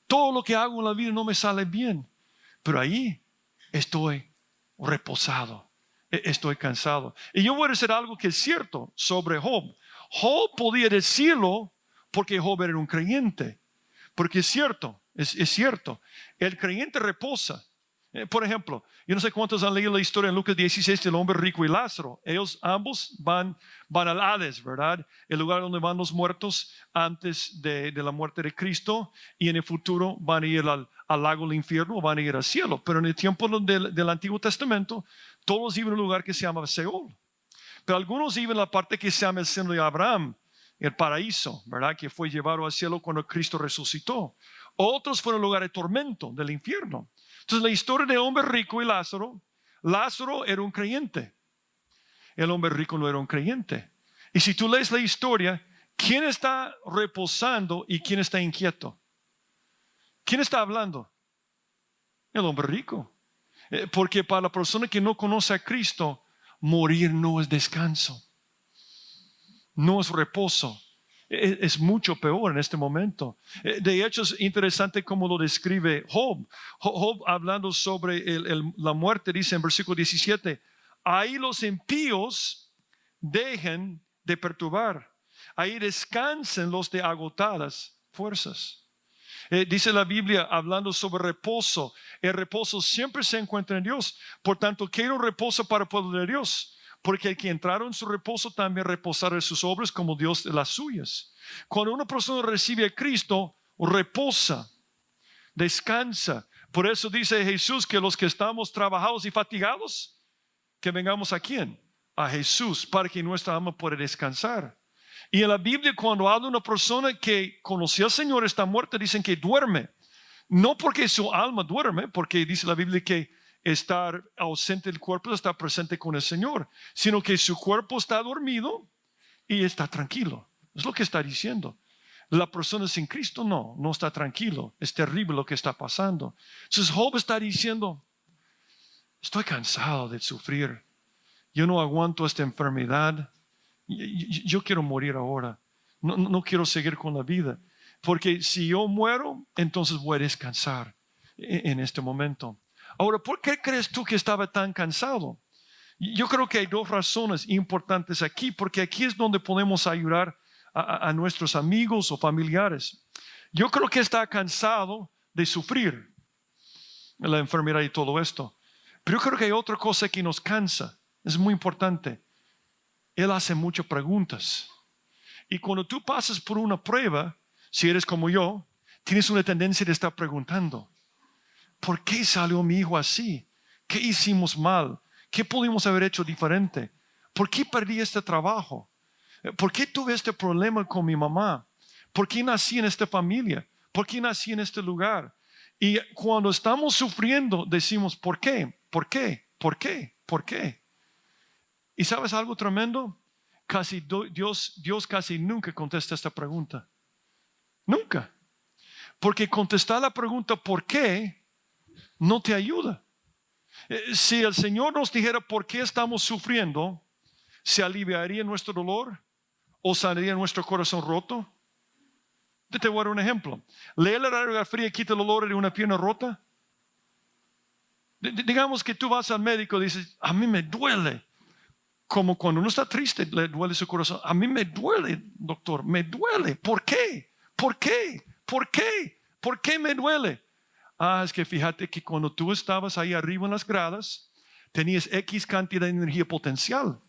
Todo lo que hago en la vida no me sale bien, pero ahí estoy reposado, estoy cansado. Y yo voy a decir algo que es cierto sobre Job. Job podía decirlo porque Job era un creyente, porque es cierto, es cierto. El creyente reposa. Por ejemplo, yo no sé cuántos han leído la historia en Lucas 16 del hombre rico y Lázaro. Ellos ambos van al Hades, ¿verdad? El lugar donde van los muertos antes de la muerte de Cristo, y en el futuro van a ir al lago del infierno o van a ir al cielo. Pero en el tiempo del Antiguo Testamento, todos iban a un lugar que se llama Seol. Pero algunos iban a la parte que se llama el seno de Abraham, el paraíso, ¿verdad? Que fue llevado al cielo cuando Cristo resucitó. Otros fueron al lugar de tormento, del infierno. Entonces la historia del hombre rico y Lázaro, Lázaro era un creyente, el hombre rico no era un creyente. Y si tú lees la historia, ¿quién está reposando y quién está inquieto? ¿Quién está hablando? El hombre rico. Porque para la persona que no conoce a Cristo, morir no es descanso, no es reposo. Es mucho peor en este momento. De hecho, es interesante cómo lo describe Job. Job, hablando sobre la muerte, dice en versículo 17, ahí los impíos dejen de perturbar, ahí descansen los de agotadas fuerzas. Dice la Biblia, hablando sobre reposo, el reposo siempre se encuentra en Dios. Por tanto, quiero un reposo para el pueblo de Dios. Porque el que entraron en su reposo también reposará en sus obras como Dios de las suyas. Cuando una persona recibe a Cristo, reposa, descansa. Por eso dice Jesús que los que estamos trabajados y fatigados, que vengamos a ¿quién? A Jesús, para que nuestra alma pueda descansar. Y en la Biblia, cuando habla una persona que conoció al Señor, está muerta, dicen que duerme. No porque su alma duerme, porque dice la Biblia que estar ausente del cuerpo está presente con el Señor, sino que su cuerpo está dormido y está tranquilo. Es lo que está diciendo. La persona sin Cristo no está tranquilo. Es terrible lo que está pasando. Entonces Job está diciendo, estoy cansado de sufrir. Yo no aguanto esta enfermedad. Yo quiero morir ahora. No quiero seguir con la vida. Porque si yo muero, entonces voy a descansar en este momento. Ahora, ¿por qué crees tú que estaba tan cansado? Yo creo que hay dos razones importantes aquí, porque aquí es donde podemos ayudar a nuestros amigos o familiares. Yo creo que está cansado de sufrir la enfermedad y todo esto. Pero yo creo que hay otra cosa que nos cansa. Es muy importante. Él hace muchas preguntas. Y cuando tú pasas por una prueba, si eres como yo, tienes una tendencia de estar preguntando. ¿Por qué salió mi hijo así? ¿Qué hicimos mal? ¿Qué pudimos haber hecho diferente? ¿Por qué perdí este trabajo? ¿Por qué tuve este problema con mi mamá? ¿Por qué nací en esta familia? ¿Por qué nací en este lugar? Y cuando estamos sufriendo decimos, ¿por qué? ¿Por qué? ¿Por qué? ¿Por qué? ¿Y sabes algo tremendo? Dios casi nunca contesta esta pregunta. Nunca. Porque contestar la pregunta ¿por qué? No te ayuda. Si el Señor nos dijera por qué estamos sufriendo, ¿se aliviaría nuestro dolor o sanaría nuestro corazón roto? Te voy a dar un ejemplo. ¿Leer la radiografía quita el dolor de una pierna rota? Digamos que tú vas al médico y dices, a mí me duele. Como cuando uno está triste, le duele su corazón. A mí me duele, doctor, me duele. ¿Por qué? ¿Por qué? ¿Por qué? ¿Por qué me duele? Es que fíjate que cuando tú estabas ahí arriba en las gradas, tenías X cantidad de energía potencial.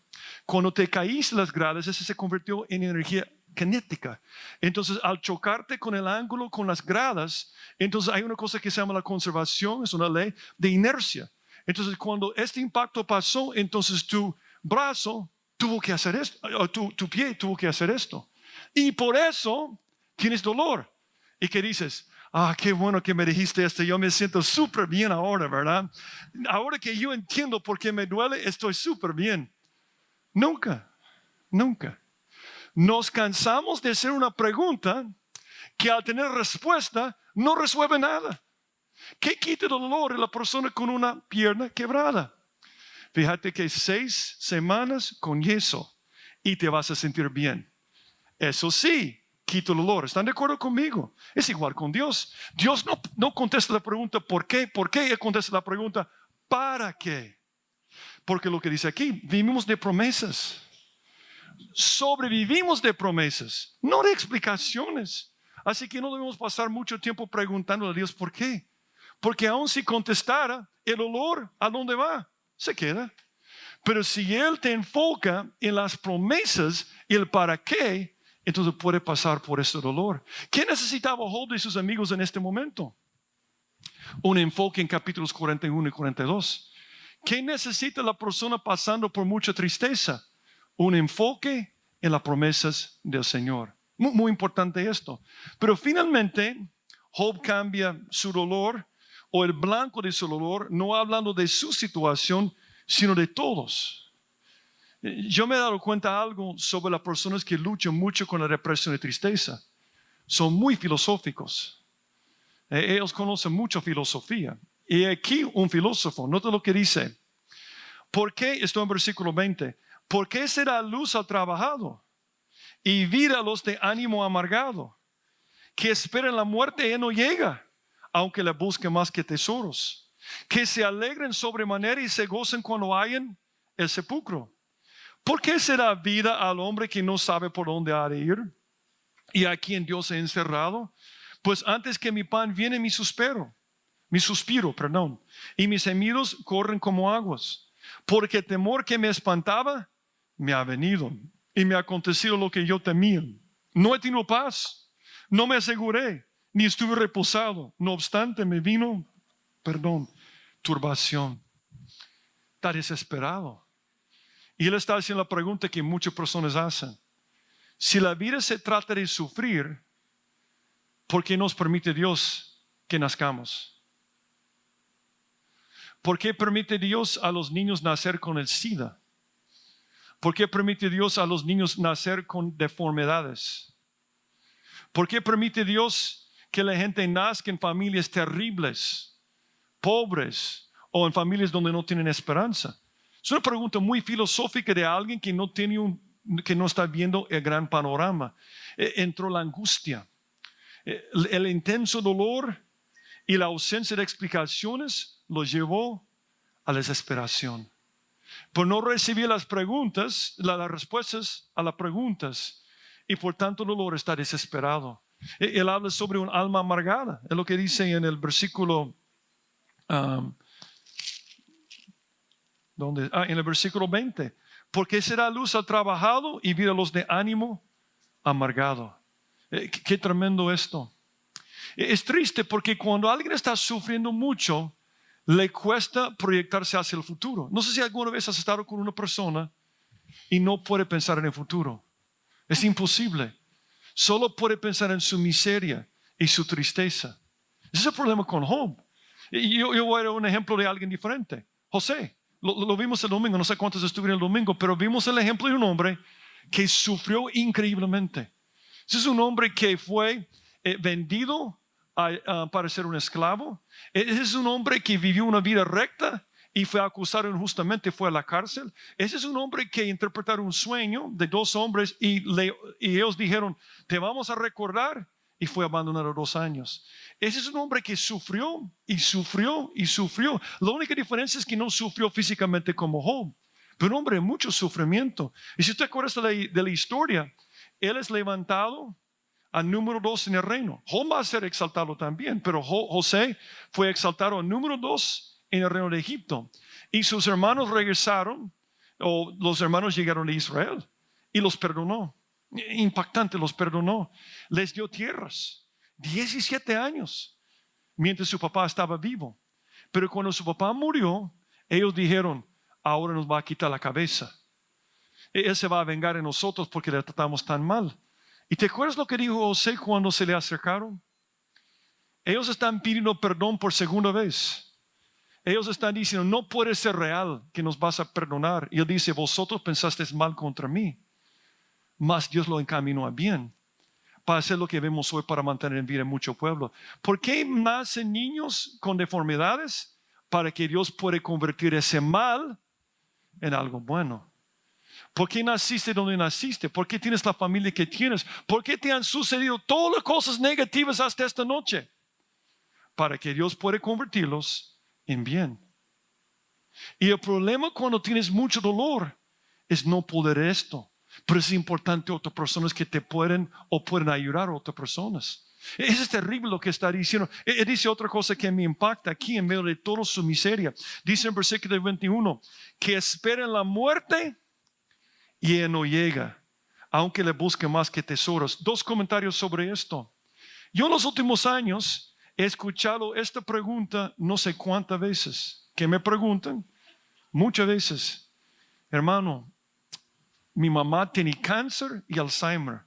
Cuando te caíste en las gradas, eso se convirtió en energía cinética. Entonces, al chocarte con el ángulo, con las gradas, entonces hay una cosa que se llama la conservación, es una ley de inercia. Entonces, cuando este impacto pasó, entonces tu brazo tuvo que hacer esto, o tu pie tuvo que hacer esto. Y por eso tienes dolor. ¿Y qué dices? Qué bueno que me dijiste esto, yo me siento súper bien ahora, ¿verdad? Ahora que yo entiendo por qué me duele, estoy súper bien. Nunca. Nos cansamos de hacer una pregunta que al tener respuesta no resuelve nada. ¿Qué quita el dolor de la persona con una pierna quebrada? Fíjate que 6 semanas con yeso y te vas a sentir bien. Eso sí, quita el dolor. ¿Están de acuerdo conmigo? Es igual con Dios. Dios no contesta la pregunta ¿por qué? ¿Por qué? Él contesta la pregunta ¿para qué? Porque lo que dice aquí, vivimos de promesas. Sobrevivimos de promesas, no de explicaciones. Así que no debemos pasar mucho tiempo preguntándole a Dios por qué. Porque aun si contestara, el olor, ¿a dónde va? Se queda. Pero si Él te enfoca en las promesas y el para qué, entonces puede pasar por ese dolor. ¿Qué necesitaba Job de sus amigos en este momento? Un enfoque en capítulos 41 y 42. ¿Qué necesita la persona pasando por mucha tristeza? Un enfoque en las promesas del Señor. Muy importante esto. Pero finalmente, Job cambia su dolor o el blanco de su dolor, no hablando de su situación, sino de todos. Yo me he dado cuenta de algo sobre las personas que luchan mucho con la depresión y tristeza. Son muy filosóficos. Ellos conocen mucho filosofía. Y aquí un filósofo, nota lo que dice. ¿Por qué? Esto en versículo 20. ¿Por qué será luz al trabajado y vida a los de ánimo amargado? Que esperan la muerte y no llega, aunque la busquen más que tesoros. Que se alegren sobremanera y se gocen cuando hayan el sepulcro. ¿Por qué será vida al hombre que no sabe por dónde ha de ir? Y a quien Dios ha encerrado. Pues antes que mi pan viene mi suspiro, y mis gemidos corren como aguas. Porque el temor que me espantaba me ha venido y me ha acontecido lo que yo temía. No he tenido paz, no me aseguré, ni estuve reposado. No obstante me vino, turbación. Está desesperado. Y él está haciendo la pregunta que muchas personas hacen. Si la vida se trata de sufrir, ¿por qué nos permite Dios que nazcamos? ¿Por qué permite Dios a los niños nacer con el SIDA? ¿Por qué permite Dios a los niños nacer con deformidades? ¿Por qué permite Dios que la gente nazca en familias terribles, pobres o en familias donde no tienen esperanza? Es una pregunta muy filosófica de alguien que que no está viendo el gran panorama. Entró la angustia, el intenso dolor y la ausencia de explicaciones lo llevó a la desesperación. Por no recibir las respuestas a las preguntas, y por tanto el dolor está desesperado. Él habla sobre un alma amargada. Es lo que dice en el versículo en el versículo 20. Porque será luz al trabajado y vida a los de ánimo amargado. Qué tremendo esto. Es triste porque cuando alguien está sufriendo mucho, le cuesta proyectarse hacia el futuro. No sé si alguna vez has estado con una persona y no puede pensar en el futuro. Es imposible. Solo puede pensar en su miseria y su tristeza. Ese es el problema con Job. Yo voy a dar un ejemplo de alguien diferente. José. Lo vimos el domingo. No sé cuántos estuvieron el domingo, pero vimos el ejemplo de un hombre que sufrió increíblemente. Ese es un hombre que fue vendido para ser un esclavo. Ese es un hombre que vivió una vida recta y fue acusado injustamente, fue a la cárcel. Ese es un hombre que interpretaron un sueño de 2 hombres y ellos dijeron, te vamos a recordar, y fue abandonado 2 años. Ese es un hombre que sufrió y sufrió y sufrió. La única diferencia es que no sufrió físicamente como Job, pero un hombre de mucho sufrimiento. Y si usted acuerda de la historia, él es levantado a número 2 en el reino. Job va a ser exaltado también, pero José fue exaltado a número 2 en el reino de Egipto. Y sus hermanos regresaron, o los hermanos llegaron a Israel y los perdonó. Impactante, los perdonó. Les dio tierras. 17 años. Mientras su papá estaba vivo. Pero cuando su papá murió, ellos dijeron, ahora nos va a quitar la cabeza. Él se va a vengar de nosotros porque le tratamos tan mal. ¿Y te acuerdas lo que dijo José cuando se le acercaron? Ellos están pidiendo perdón por segunda vez. Ellos están diciendo, no puede ser real que nos vas a perdonar. Y él dice, vosotros pensasteis mal contra mí, mas Dios lo encaminó a bien, para hacer lo que vemos hoy, para mantener en vida mucho pueblo. ¿Por qué nacen niños con deformidades? Para que Dios pueda convertir ese mal en algo bueno. ¿Por qué naciste donde naciste? ¿Por qué tienes la familia que tienes? ¿Por qué te han sucedido todas las cosas negativas hasta esta noche? Para que Dios pueda convertirlos en bien. Y el problema cuando tienes mucho dolor es no poder esto. Pero es importante otras personas que te pueden ayudar a otras personas. Eso es terrible lo que está diciendo. Él dice otra cosa que me impacta aquí en medio de toda su miseria. Dice en versículo 21 que esperen la muerte y él no llega, aunque le busque más que tesoros. 2 comentarios sobre esto. Yo en los últimos años he escuchado esta pregunta no sé cuántas veces. Que me preguntan muchas veces, hermano, mi mamá tiene cáncer y Alzheimer.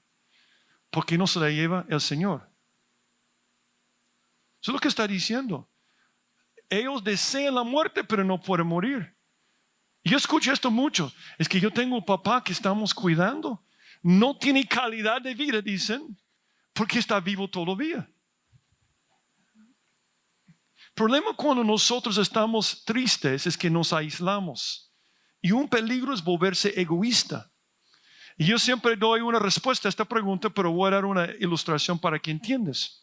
¿Por qué no se la lleva el Señor? Eso es lo que está diciendo. Ellos desean la muerte, pero no pueden morir. Yo escucho esto mucho. Es que yo tengo un papá que estamos cuidando. No tiene calidad de vida, dicen, porque está vivo todavía. El problema cuando nosotros estamos tristes es que nos aislamos. Y un peligro es volverse egoísta. Y yo siempre doy una respuesta a esta pregunta, pero voy a dar una ilustración para que entiendas.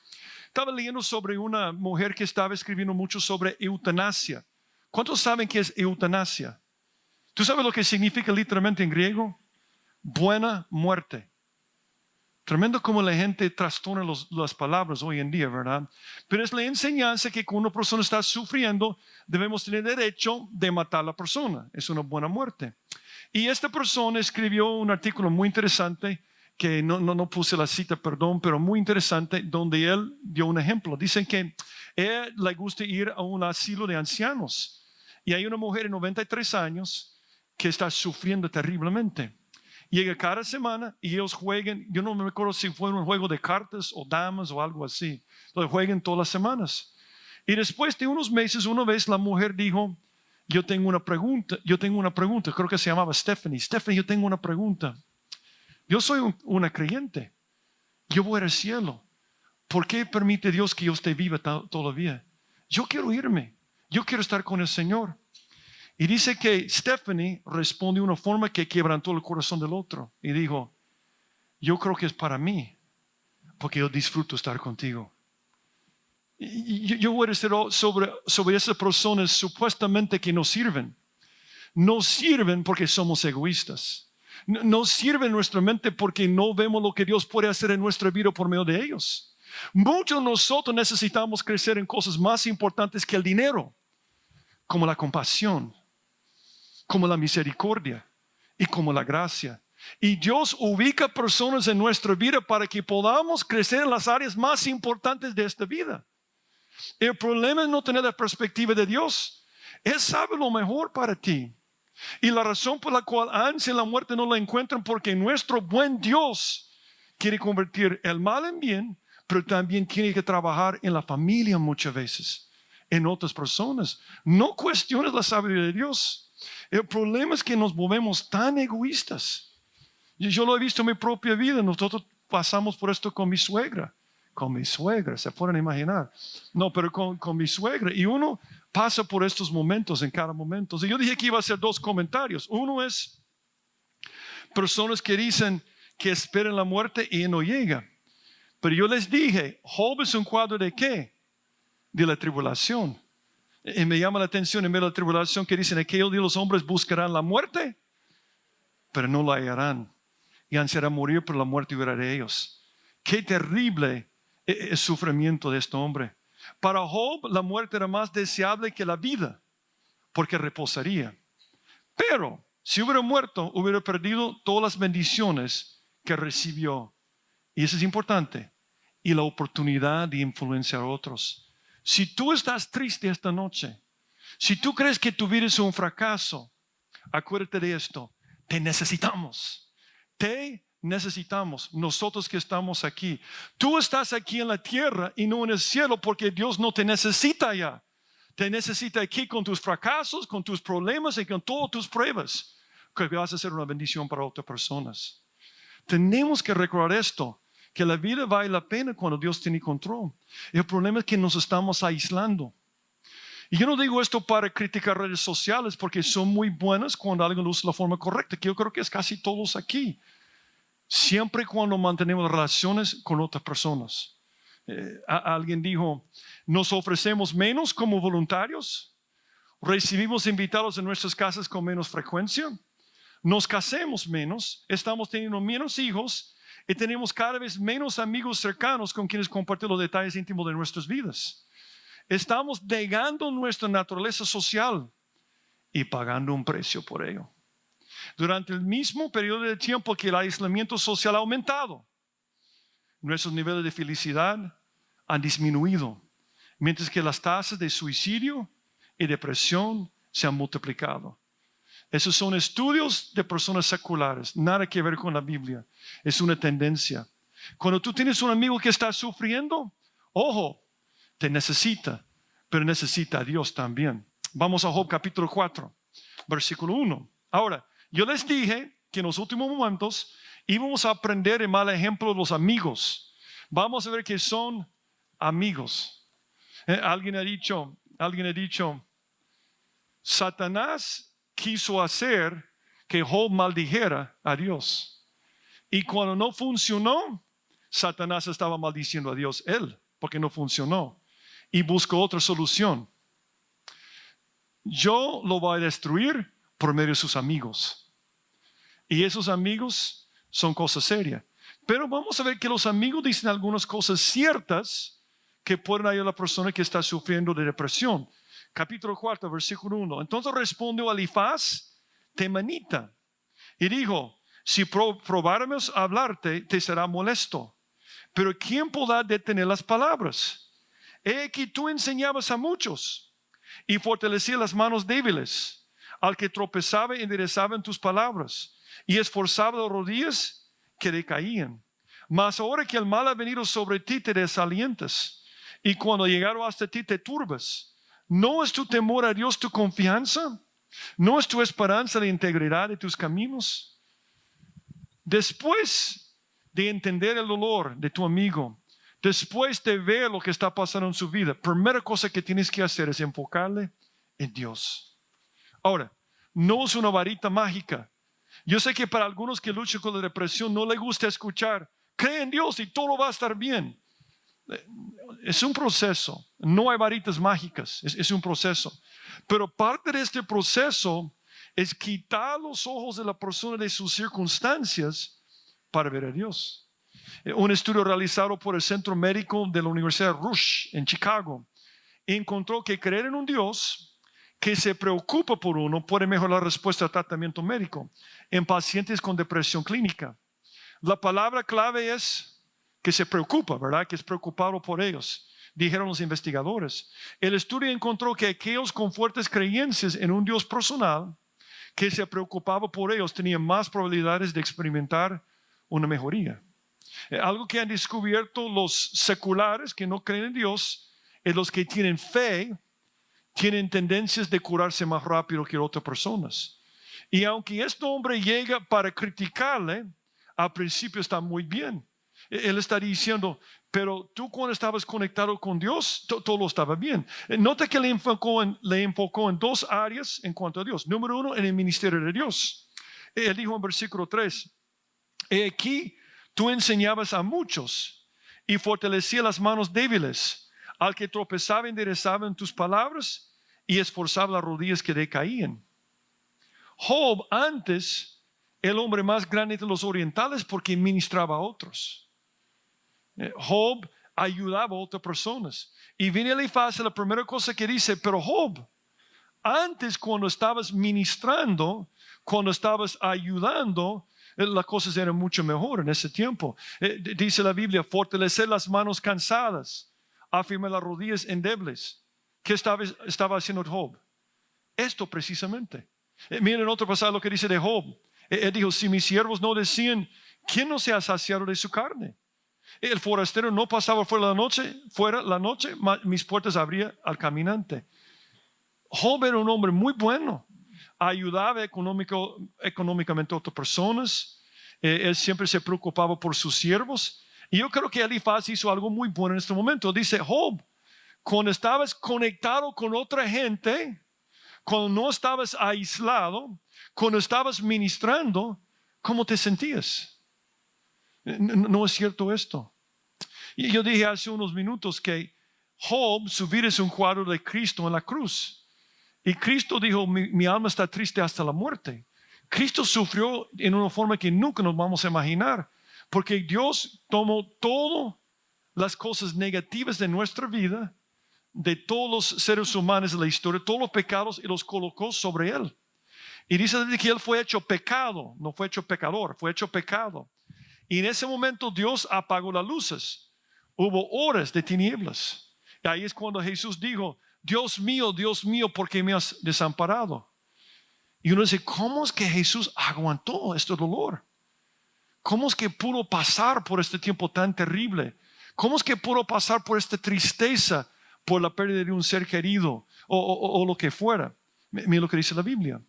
Estaba leyendo sobre una mujer que estaba escribiendo mucho sobre eutanasia. ¿Cuántos saben qué es eutanasia? ¿Tú sabes lo que significa literalmente en griego? Buena muerte. Tremendo como la gente trastorna las palabras hoy en día, ¿verdad? Pero es la enseñanza que cuando una persona está sufriendo, debemos tener derecho de matar a la persona. Es una buena muerte. Y esta persona escribió un artículo muy interesante, que no puse la cita, perdón, pero muy interesante, donde él dio un ejemplo. Dicen que a él le gusta ir a un asilo de ancianos. Y hay una mujer de 93 años que está sufriendo terriblemente. Llega cada semana y ellos juegan, yo no me acuerdo si fue un juego de cartas o damas o algo así. Entonces juegan todas las semanas. Y después de unos meses, una vez la mujer dijo, yo tengo una pregunta, creo que se llamaba Stephanie, yo tengo una pregunta. Yo soy una creyente, yo voy al cielo. ¿Por qué permite Dios que yo esté viva todavía? Yo quiero irme, yo quiero estar con el Señor. Y dice que Stephanie responde de una forma que quebrantó el corazón del otro. Y dijo, yo creo que es para mí, porque yo disfruto estar contigo. Y yo voy a decir sobre esas personas supuestamente que nos sirven. Nos sirven porque somos egoístas. Nos sirven en nuestra mente porque no vemos lo que Dios puede hacer en nuestra vida por medio de ellos. Muchos de nosotros necesitamos crecer en cosas más importantes que el dinero, como la compasión, como la misericordia y como la gracia. Y Dios ubica personas en nuestra vida para que podamos crecer en las áreas más importantes de esta vida. El problema es no tener la perspectiva de Dios. Él sabe lo mejor para ti. Y la razón por la cual ansia y la muerte no la encuentran, porque nuestro buen Dios quiere convertir el mal en bien, pero también tiene que trabajar en la familia muchas veces, en otras personas. No cuestiones la sabiduría de Dios. El problema es que nos volvemos tan egoístas. Yo lo he visto en mi propia vida. Nosotros pasamos por esto con mi suegra. Se pueden imaginar. No, pero con mi suegra. Y uno pasa por estos momentos en cada momento. Y yo dije que iba a hacer 2 comentarios. Uno es personas que dicen que esperan la muerte y no llega. Pero yo les dije, Job es un cuadro de ¿qué? De la tribulación. Y me llama la atención en medio de la tribulación que dicen, aquellos de los hombres buscarán la muerte, pero no la hallarán. Y ansiarán morir, pero la muerte huirá de ellos. Qué terrible el sufrimiento de este hombre. Para Job la muerte era más deseable que la vida, porque reposaría. Pero si hubiera muerto, hubiera perdido todas las bendiciones que recibió. Y eso es importante. Y la oportunidad de influenciar a otros. Si tú estás triste esta noche, si tú crees que tu vida es un fracaso, acuérdate de esto. Te necesitamos. Te necesitamos. Nosotros que estamos aquí. Tú estás aquí en la tierra y no en el cielo porque Dios no te necesita ya. Te necesita aquí con tus fracasos, con tus problemas y con todas tus pruebas. Que vas a ser una bendición para otras personas. Tenemos que recordar esto. Que la vida vale la pena cuando Dios tiene control. El problema es que nos estamos aislando. Y yo no digo esto para criticar redes sociales porque son muy buenas cuando alguien lo usa de la forma correcta, que yo creo que es casi todos aquí. Siempre cuando mantenemos relaciones con otras personas. Alguien dijo, nos ofrecemos menos como voluntarios, recibimos invitados en nuestras casas con menos frecuencia, nos casemos menos, estamos teniendo menos hijos y tenemos cada vez menos amigos cercanos con quienes compartir los detalles íntimos de nuestras vidas. Estamos negando nuestra naturaleza social y pagando un precio por ello. Durante el mismo periodo de tiempo que el aislamiento social ha aumentado, nuestros niveles de felicidad han disminuido, mientras que las tasas de suicidio y depresión se han multiplicado. Esos son estudios de personas seculares, nada que ver con la Biblia. Es una tendencia. Cuando tú tienes un amigo que está sufriendo, ojo, te necesita, pero necesita a Dios también. Vamos a Job capítulo 4, versículo 1. Ahora, yo les dije que en los últimos momentos íbamos a aprender el mal ejemplo de los amigos. Vamos a ver que son amigos. Alguien ha dicho, Satanás quiso hacer que Job maldijera a Dios. Y cuando no funcionó, Satanás estaba maldiciendo a Dios él, porque no funcionó. Y buscó otra solución. Yo lo voy a destruir por medio de sus amigos. Y esos amigos son cosas serias. Pero vamos a ver que los amigos dicen algunas cosas ciertas que pueden ayudar a la persona que está sufriendo de depresión. Capítulo 4, versículo 1. Entonces respondió Elifaz temanita y dijo, si probáramos a hablarte, te será molesto. Pero ¿quién podrá detener las palabras? He aquí tú enseñabas a muchos y fortalecías las manos débiles. Al que tropezaba enderezaba en tus palabras y esforzaba las rodillas que decaían. Mas ahora que el mal ha venido sobre ti, te desalientas y cuando llegaron hasta ti te turbas. ¿No es tu temor a Dios tu confianza? ¿No es tu esperanza la integridad de tus caminos? Después de entender el dolor de tu amigo, después de ver lo que está pasando en su vida, primera cosa que tienes que hacer es enfocarle en Dios. Ahora, no es una varita mágica. Yo sé que para algunos que luchan con la depresión no les gusta escuchar, cree en Dios y todo va a estar bien. Es un proceso, no hay varitas mágicas, es un proceso. Pero parte de este proceso es quitar los ojos de la persona de sus circunstancias para ver a Dios. Un estudio realizado por el Centro Médico de la Universidad Rush en Chicago encontró que creer en un Dios que se preocupa por uno puede mejorar la respuesta al tratamiento médico en pacientes con depresión clínica. La palabra clave es que se preocupa, ¿verdad? Que es preocupado por ellos, dijeron los investigadores. El estudio encontró que aquellos con fuertes creencias en un Dios personal que se preocupaba por ellos tenían más probabilidades de experimentar una mejoría. Algo que han descubierto los seculares que no creen en Dios es los que tienen fe tienen tendencias de curarse más rápido que otras personas. Y aunque este hombre llega para criticarle, al principio está muy bien. Él está diciendo, pero tú cuando estabas conectado con Dios, todo estaba bien. Nota que le enfocó en dos áreas en cuanto a Dios. Número uno, en el ministerio de Dios. Él dijo en versículo 3, aquí tú enseñabas a muchos y fortalecías las manos débiles. Al que tropezaba, enderezaba en tus palabras y esforzaba las rodillas que decaían. Job, antes, el hombre más grande de los orientales porque ministraba a otros. Job ayudaba a otras personas. Y viene Elifaz, la primera cosa que dice, pero Job, antes cuando estabas ministrando, cuando estabas ayudando, Las cosas eran mucho mejor en ese tiempo. Dice la Biblia, fortalecer las manos cansadas, afirmar las rodillas endebles. ¿Qué estaba haciendo Job? Esto precisamente. Miren otro pasaje lo que dice de Job. Él dijo, si mis siervos no decían, ¿quién no se ha saciado de su carne? El forastero no pasaba fuera la noche, mis puertas abría al caminante. Job era un hombre muy bueno, ayudaba económicamente a otras personas, él siempre se preocupaba por sus siervos. Y yo creo que Elifaz hizo algo muy bueno en este momento. Dice, Job, cuando estabas conectado con otra gente, cuando no estabas aislado, cuando estabas ministrando, ¿cómo te sentías? No es cierto esto. Y yo dije hace unos minutos que Job, su vida es un cuadro de Cristo en la cruz. Y Cristo dijo, mi alma está triste hasta la muerte. Cristo sufrió en una forma que nunca nos vamos a imaginar. Porque Dios tomó todas las cosas negativas de nuestra vida, de todos los seres humanos de la historia, todos los pecados, y los colocó sobre Él. Y dice que Él fue hecho pecado, no fue hecho pecador, fue hecho pecado. Y en ese momento Dios apagó las luces. Hubo horas de tinieblas. Y ahí es cuando Jesús dijo, Dios mío, ¿por qué me has desamparado? Y uno dice, ¿cómo es que Jesús aguantó este dolor? ¿Cómo es que pudo pasar por este tiempo tan terrible? ¿Cómo es que pudo pasar por esta tristeza, por la pérdida de un ser querido o lo que fuera? Mira lo que dice la Biblia.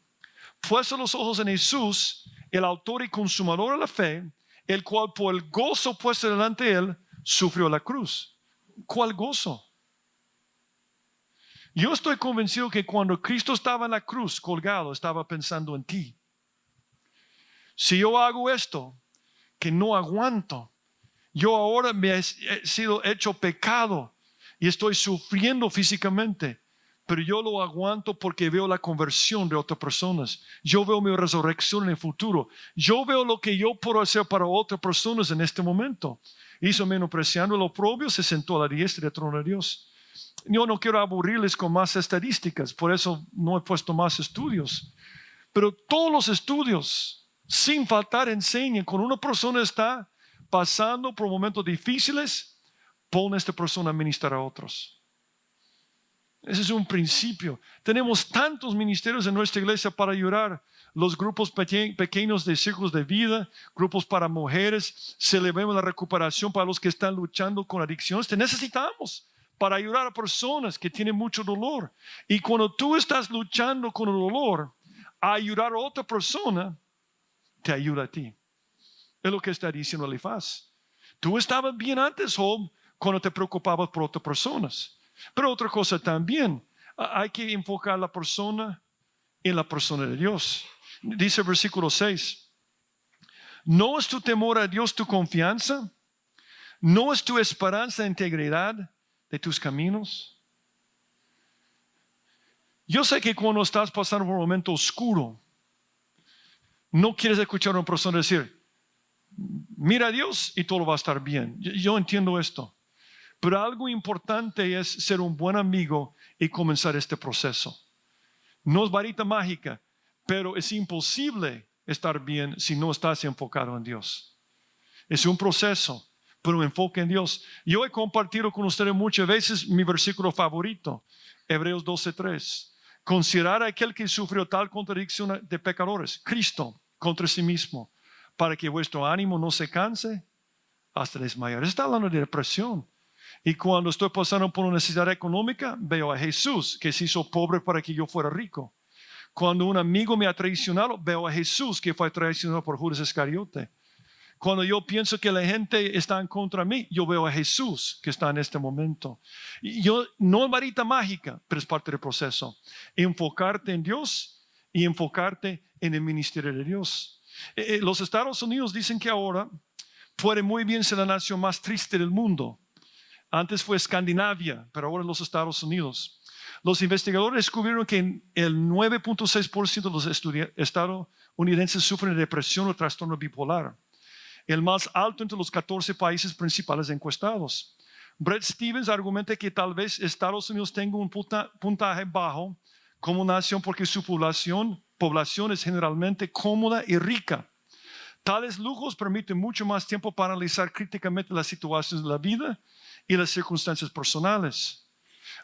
Puesto los ojos en Jesús, el autor y consumador de la fe, el cual por el gozo puesto delante de él, sufrió la cruz. ¿Cuál gozo? Yo estoy convencido que cuando Cristo estaba en la cruz colgado, estaba pensando en ti. Si yo hago esto, que no aguanto, yo ahora me he sido hecho pecado y estoy sufriendo físicamente, pero yo lo aguanto porque veo la conversión de otras personas. Yo veo mi resurrección en el futuro. Yo veo lo que yo puedo hacer para otras personas en este momento. Hizo menospreciando el oprobio, se sentó a la diestra del trono de Dios. Yo no quiero aburrirles con más estadísticas, por eso no he puesto más estudios. Pero todos los estudios, sin faltar, enseñan cuando una persona está pasando por momentos difíciles, pone a esta persona a ministrar a otros. Ese es un principio. Tenemos tantos ministerios en nuestra iglesia para ayudar. Los grupos pequeños de círculos de vida, grupos para mujeres, celebremos la recuperación para los que están luchando con adicciones. Te necesitamos para ayudar a personas que tienen mucho dolor. Y cuando tú estás luchando con el dolor, ayudar a otra persona te ayuda a ti. Es lo que está diciendo Elifaz. Tú estabas bien antes, Job, cuando te preocupabas por otras personas. Pero otra cosa también, hay que enfocar a la persona en la persona de Dios. Dice el versículo 6, ¿no es tu temor a Dios tu confianza? ¿No es tu esperanza integridad de tus caminos? Yo sé que cuando estás pasando por un momento oscuro, no quieres escuchar a una persona decir, mira a Dios y todo va a estar bien. Yo entiendo esto. Pero algo importante es ser un buen amigo y comenzar este proceso. No es varita mágica, pero es imposible estar bien si no estás enfocado en Dios. Es un proceso, pero enfoque en Dios. Yo he compartido con ustedes muchas veces mi versículo favorito, Hebreos 12:3. Considerar a aquel que sufrió tal contradicción de pecadores, Cristo, contra sí mismo, para que vuestro ánimo no se canse hasta desmayar. Está hablando de depresión. Y cuando estoy pasando por una necesidad económica, veo a Jesús que se hizo pobre para que yo fuera rico. Cuando un amigo me ha traicionado, veo a Jesús que fue traicionado por Judas Iscariote. Cuando yo pienso que la gente está en contra de mí, yo veo a Jesús que está en este momento. Y yo, no es varita mágica, pero es parte del proceso. Enfocarte en Dios y enfocarte en el ministerio de Dios. Los Estados Unidos dicen que ahora puede muy bien ser la nación más triste del mundo. Antes fue Escandinavia, pero ahora los Estados Unidos. Los investigadores descubrieron que el 9.6% de los estadounidenses sufren de depresión o trastorno bipolar. El más alto entre los 14 países principales encuestados. Bret Stephens argumenta que tal vez Estados Unidos tenga un puntaje bajo como nación porque su población es generalmente cómoda y rica. Tales lujos permiten mucho más tiempo para analizar críticamente las situaciones de la vida y las circunstancias personales.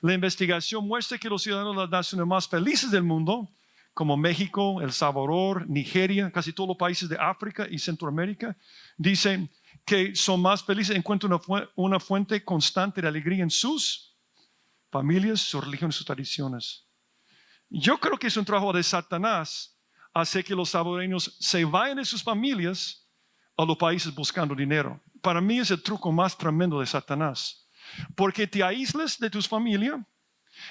La investigación muestra que los ciudadanos de las naciones más felices del mundo, como México, El Salvador, Nigeria, casi todos los países de África y Centroamérica, dicen que son más felices, encuentran una fuente constante de alegría en sus familias, sus religiones, sus tradiciones. Yo creo que es un trabajo de Satanás hacer que los salvadoreños se vayan de sus familias a los países buscando dinero. Para mí es el truco más tremendo de Satanás. Porque te aíslas de tu familia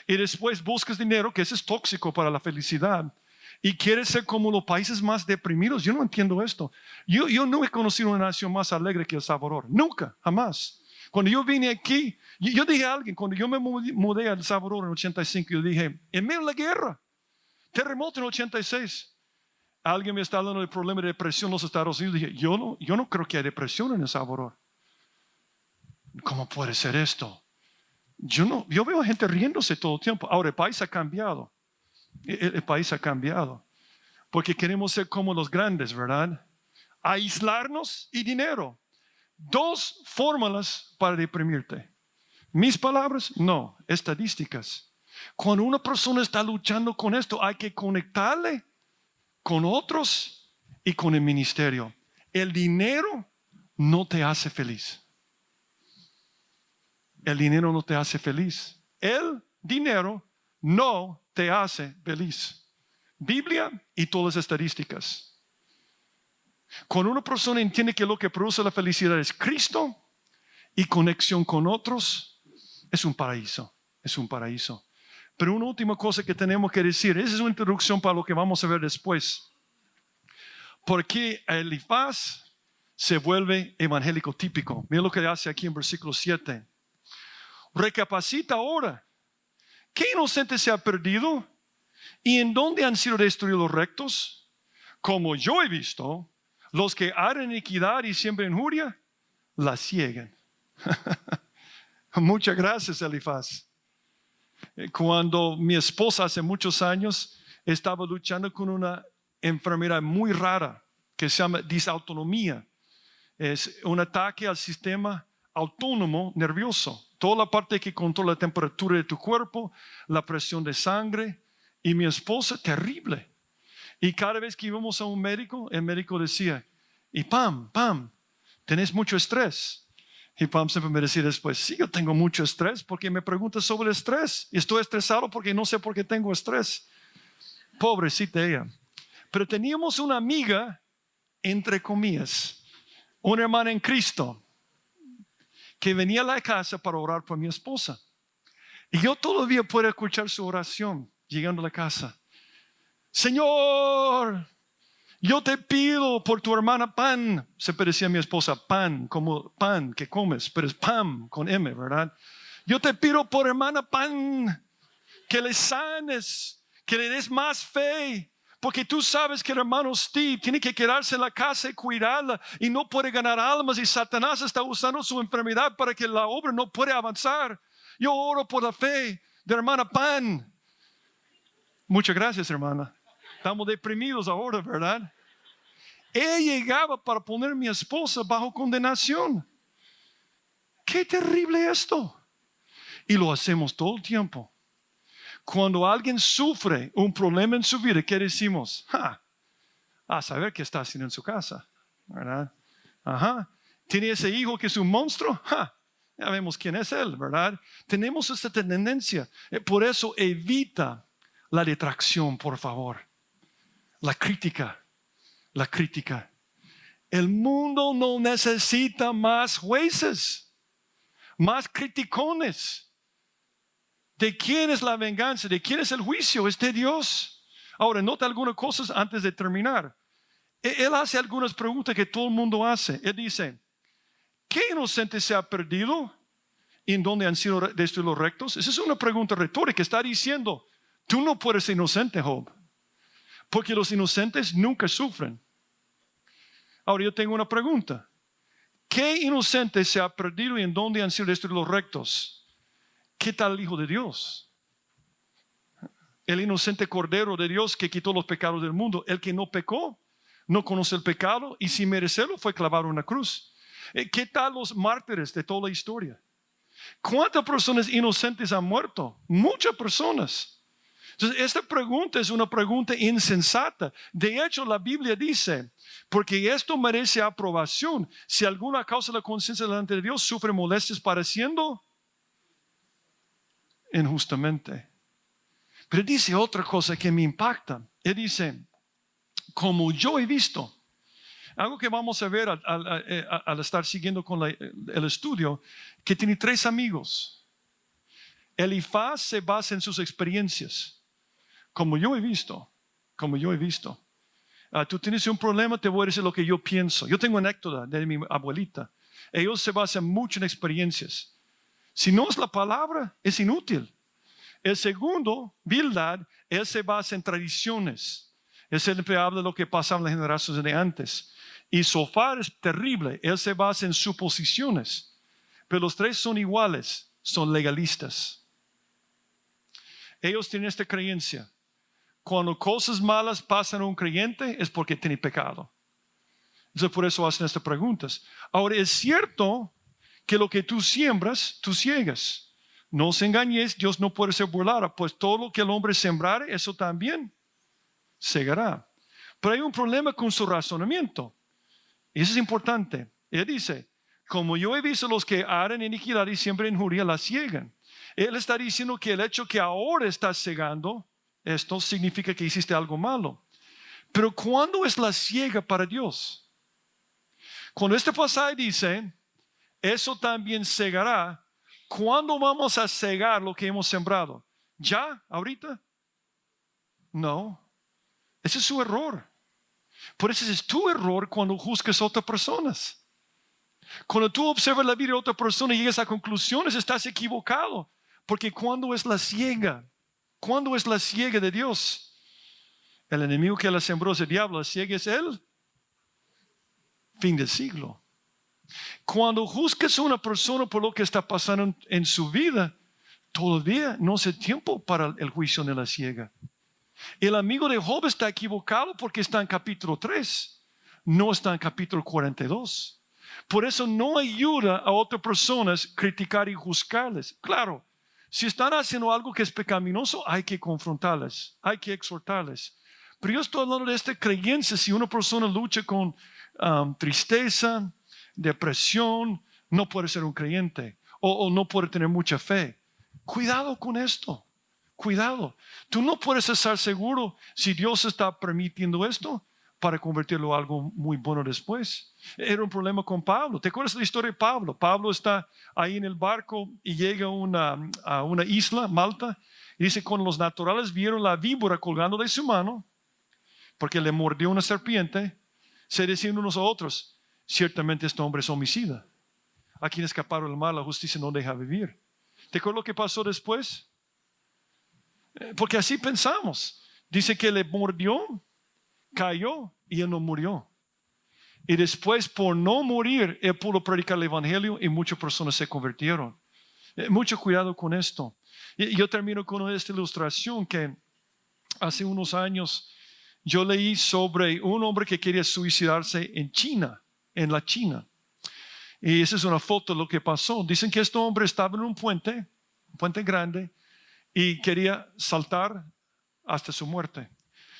y después buscas dinero, que eso es tóxico para la felicidad. Y quieres ser como los países más deprimidos. Yo no entiendo esto. Yo no he conocido una nación más alegre que El Salvador. Nunca, jamás. Cuando yo vine aquí, yo dije a alguien, cuando yo me mudé a El Salvador en 85, yo dije, en medio de la guerra, terremoto en 86, alguien me está hablando del problema de depresión en los Estados Unidos. Dije, yo no creo que hay depresión en El Salvador. ¿Cómo puede ser esto? Yo veo a gente riéndose todo el tiempo. Ahora, el país ha cambiado. El país ha cambiado. Porque queremos ser como los grandes, ¿verdad? Aislarnos y dinero. Dos fórmulas para deprimirte. Mis palabras, no, estadísticas. Cuando una persona está luchando con esto, hay que conectarle con otros y con el ministerio. El dinero no te hace feliz. El dinero no te hace feliz. El dinero no te hace feliz. Biblia y todas las estadísticas. Cuando una persona entiende que lo que produce la felicidad es Cristo y conexión con otros, es un paraíso. Es un paraíso. Pero una última cosa que tenemos que decir, esa es una introducción para lo que vamos a ver después. ¿Por qué Elifaz se vuelve evangélico típico? Mira lo que hace aquí en versículo 7. Recapacita ahora. ¿Qué inocente se ha perdido? ¿Y en dónde han sido destruidos los rectos? Como yo he visto, los que harán iniquidad y siembran injuria, la cieguen. Muchas gracias, Elifaz. Cuando mi esposa hace muchos años estaba luchando con una enfermedad muy rara que se llama disautonomía. Es un ataque al sistema autónomo nervioso. Toda la parte que controla la temperatura de tu cuerpo, la presión de sangre. Y mi esposa, terrible. Y cada vez que íbamos a un médico, el médico decía, y Pam, tenés mucho estrés. Y Pam siempre me decía después, sí, yo tengo mucho estrés porque me preguntas sobre el estrés. Y estoy estresado porque no sé por qué tengo estrés. Pobrecita ella. Pero teníamos una amiga, entre comillas, una hermana en Cristo, que venía a la casa para orar por mi esposa. Y yo todavía puedo escuchar su oración llegando a la casa. Señor, yo te pido por tu hermana Pan. Se parecía a mi esposa, Pan, como pan que comes, pero es Pam con M, ¿verdad? Yo te pido por hermana Pan que le sanes, que le des más fe. Porque tú sabes que el hermano Steve tiene que quedarse en la casa y cuidarla y no puede ganar almas y Satanás está usando su enfermedad para que la obra no pueda avanzar. Yo oro por la fe de hermana Pan. Muchas gracias, hermana. Estamos deprimidos ahora, ¿verdad? Ella llegaba para poner a mi esposa bajo condenación. Qué terrible esto. Y lo hacemos todo el tiempo. Cuando alguien sufre un problema en su vida, ¿qué decimos? A saber qué está haciendo en su casa, ¿verdad? Ajá. ¿Tiene ese hijo que es un monstruo? Ya vemos quién es él, ¿verdad? Tenemos esta tendencia. Por eso evita la detracción, por favor. La crítica. El mundo no necesita más jueces, más criticones. ¿De quién es la venganza? ¿De quién es el juicio? Es de Dios. Ahora, nota algunas cosas antes de terminar. Él hace algunas preguntas que todo el mundo hace. Él dice, ¿qué inocente se ha perdido? ¿Y en dónde han sido destruidos los rectos? Esa es una pregunta retórica. Está diciendo, tú no puedes ser inocente, Job. Porque los inocentes nunca sufren. Ahora yo tengo una pregunta. ¿Qué inocente se ha perdido y en dónde han sido destruidos los rectos? ¿Qué tal el Hijo de Dios? El inocente Cordero de Dios que quitó los pecados del mundo. El que no pecó, no conoce el pecado y sin merecerlo fue clavado en una cruz. ¿Qué tal los mártires de toda la historia? ¿Cuántas personas inocentes han muerto? Muchas personas. Entonces, esta pregunta es una pregunta insensata. De hecho, la Biblia dice, porque esto merece aprobación, si alguna causa de la conciencia delante de Dios sufre molestias padeciendo injustamente. Pero dice otra cosa que me impacta. Él dice, como yo he visto, algo que vamos a ver al estar siguiendo con el estudio, que tiene 3 amigos. Elifaz se basa en sus experiencias. Como yo he visto. Tú tienes un problema, te voy a decir lo que yo pienso. Yo tengo una anécdota de mi abuelita. Ellos se basan mucho en experiencias. Si no es la palabra, es inútil. El segundo, Bildad, él se basa en tradiciones. Él siempre habla de lo que pasaba en las generaciones de antes. Y Sofar es terrible. Él se basa en suposiciones. Pero los 3 son iguales, son legalistas. Ellos tienen esta creencia. Cuando cosas malas pasan a un creyente es porque tiene pecado. Entonces por eso hacen estas preguntas. Ahora es cierto que lo que tú siembras, tú ciegas. No os engañéis, Dios no puede ser burlado, pues todo lo que el hombre sembrare, eso también segará. Pero hay un problema con su razonamiento. Y eso es importante. Él dice, como yo he visto los que harán iniquidad y siembran injuria, la ciegan. Él está diciendo que el hecho que ahora estás cegando, esto significa que hiciste algo malo. Pero ¿cuándo es la ciega para Dios? Cuando este pasaje dice, eso también cegará, ¿cuándo vamos a cegar lo que hemos sembrado? ¿Ya? ¿Ahorita? No. Ese es su error. Por eso es tu error cuando juzgas a otras personas. Cuando tú observas la vida de otra persona y llegas a conclusiones, estás equivocado. Porque ¿cuándo es la ciega? ¿Cuándo es la ciega de Dios? El enemigo que la sembró es el diablo. La ciega es él. Fin del siglo. Cuando juzgas a una persona por lo que está pasando en su vida, todavía no es el tiempo para el juicio de la ciega. El amigo de Job está equivocado porque está en capítulo 3, no está en capítulo 42. Por eso no ayuda a otras personas criticar y juzgarles. Claro, si están haciendo algo que es pecaminoso, hay que confrontarles, hay que exhortarles. Pero yo estoy hablando de esta creencia. Si una persona lucha con tristeza, depresión, no puede ser un creyente o no puede tener mucha fe. Cuidado con esto. Cuidado. Tú no puedes estar seguro si Dios está permitiendo esto para convertirlo en algo muy bueno después. Era un problema con Pablo. ¿Te acuerdas de la historia de Pablo? Pablo está ahí en el barco y llega a una isla, Malta, y dice, cuando los naturales vieron la víbora colgando de su mano, porque le mordió una serpiente, se decían unos a otros, ciertamente este hombre es homicida. A quien escaparon del mal, la justicia no deja vivir. ¿Te acuerdas lo que pasó después? Porque así pensamos. Dice que le mordió, cayó y él no murió. Y después, por no morir, él pudo predicar el evangelio y muchas personas se convirtieron. Mucho cuidado con esto. Y yo termino con esta ilustración que hace unos años yo leí sobre un hombre que quería suicidarse en China, en la China. Y esa es una foto de lo que pasó. Dicen que este hombre estaba en un puente grande, y quería saltar hasta su muerte.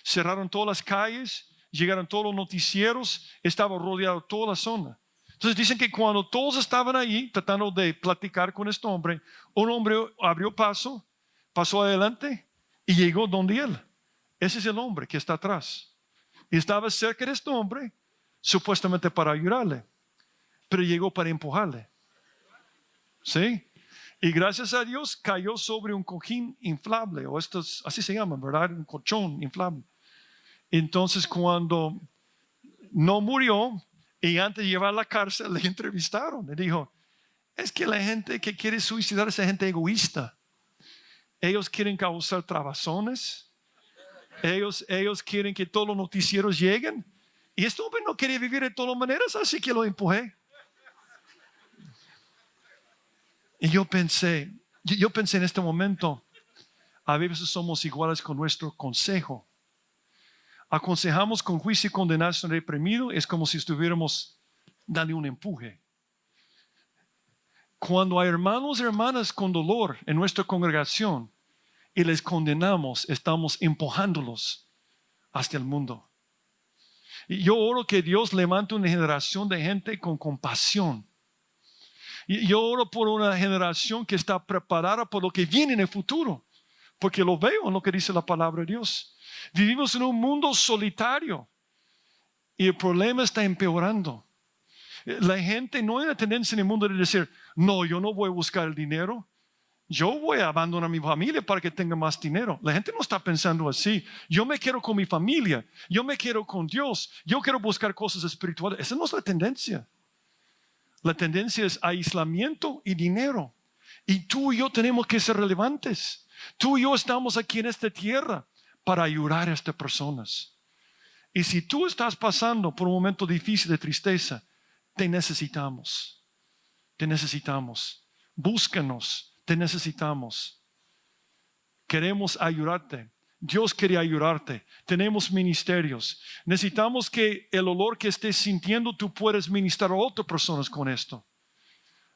Cerraron todas las calles, llegaron todos los noticieros, estaba rodeado toda la zona. Entonces dicen que cuando todos estaban ahí tratando de platicar con este hombre, un hombre abrió paso, pasó adelante y llegó donde él. Ese es el hombre que está atrás. Y estaba cerca de este hombre, supuestamente para ayudarle, pero llegó para empujarle. ¿Sí? Y gracias a Dios cayó sobre un cojín inflable, o estos, así se llaman, ¿verdad? Un colchón inflable. Entonces cuando no murió y antes de llevar a la cárcel le entrevistaron. Le dijo, es que la gente que quiere suicidarse es gente egoísta. Ellos quieren causar trabazones. Ellos quieren que todos los noticieros lleguen. Y este hombre no quería vivir de todas maneras, así que lo empujé. Y yo pensé en este momento, a veces somos iguales con nuestro consejo. aconsejamos con juicio y condenación reprimido, es como si estuviéramos dando un empuje. Cuando hay hermanos y hermanas con dolor en nuestra congregación y les condenamos, estamos empujándolos hacia el mundo. Y yo oro que Dios levante una generación de gente con compasión. Y yo oro por una generación que está preparada por lo que viene en el futuro, porque lo veo en lo que dice la palabra de Dios. Vivimos en un mundo solitario y el problema está empeorando. La gente no hay una tendencia en el mundo de decir, no, yo no voy a buscar el dinero. Yo voy a abandonar a mi familia para que tenga más dinero. La gente no está pensando así. Yo me quiero con mi familia. Yo me quiero con Dios. Yo quiero buscar cosas espirituales. Esa no es la tendencia. La tendencia es aislamiento y dinero. Y tú y yo tenemos que ser relevantes. Tú y yo estamos aquí en esta tierra para ayudar a estas personas. Y si tú estás pasando por un momento difícil de tristeza, te necesitamos. Te necesitamos. Búscanos. Te necesitamos. Queremos ayudarte. Dios quiere ayudarte. Tenemos ministerios. Necesitamos que el olor que estés sintiendo tú puedas ministrar a otras personas con esto.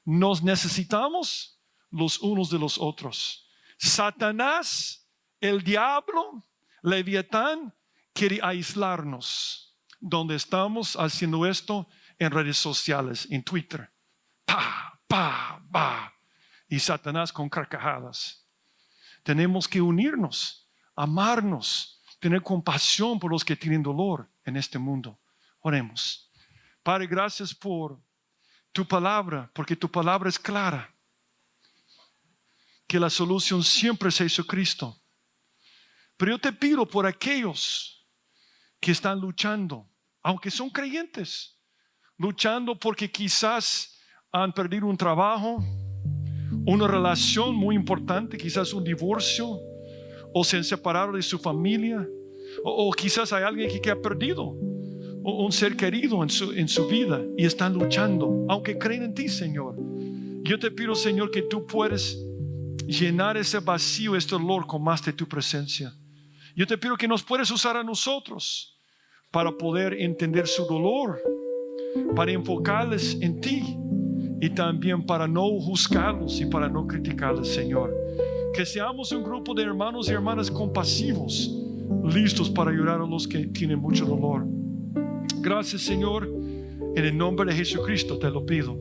Nos necesitamos los unos de los otros. Satanás, el diablo, Leviatán quiere aislarnos. Donde estamos haciendo esto en redes sociales, en Twitter. Pa, pa, pa. Y Satanás con carcajadas. Tenemos que unirnos, amarnos, tener compasión por los que tienen dolor en este mundo. Oremos. Padre, gracias por tu palabra, porque tu palabra es clara. Que la solución siempre es Jesucristo. Pero yo te pido por aquellos que están luchando, aunque son creyentes, luchando porque quizás han perdido un trabajo, una relación muy importante, quizás un divorcio, o se han separado de su familia, o quizás hay alguien que ha perdido un ser querido en su vida y están luchando, aunque creen en ti, Señor. Yo te pido, Señor, que tú puedes llenar ese vacío, este dolor con más de tu presencia. Yo te pido que nos puedes usar a nosotros para poder entender su dolor, para enfocarles en ti y también para no juzgarlos y para no criticarles, Señor. Que seamos un grupo de hermanos y hermanas compasivos, listos para ayudar a los que tienen mucho dolor. Gracias, Señor, en el nombre de Jesucristo te lo pido.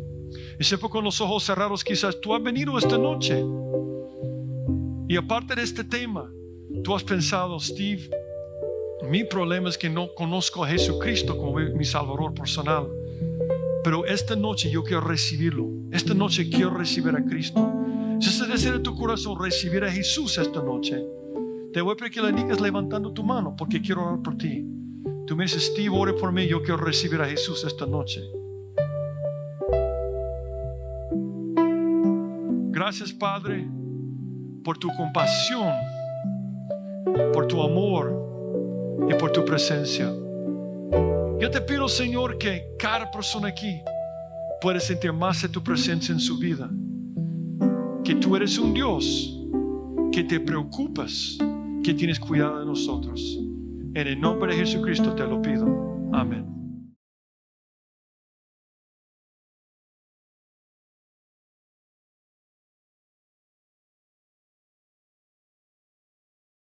Y siempre con los ojos cerrados, quizás tú has venido esta noche y aparte de este tema, tú has pensado, Steve, mi problema es que no conozco a Jesucristo como mi Salvador personal. Pero esta noche yo quiero recibirlo. Esta noche quiero recibir a Cristo. Si es el deseo de tu corazón recibir a Jesús esta noche, te voy a pedir que la digas levantando tu mano, porque quiero orar por ti. Tú me dices, Steve, ore por mí, yo quiero recibir a Jesús esta noche. Gracias, Padre, por tu compasión, por tu amor y por tu presencia. Yo te pido, Señor, que cada persona aquí pueda sentir más de tu presencia en su vida. Que tú eres un Dios que te preocupas, que tienes cuidado de nosotros. En el nombre de Jesucristo te lo pido. Amén.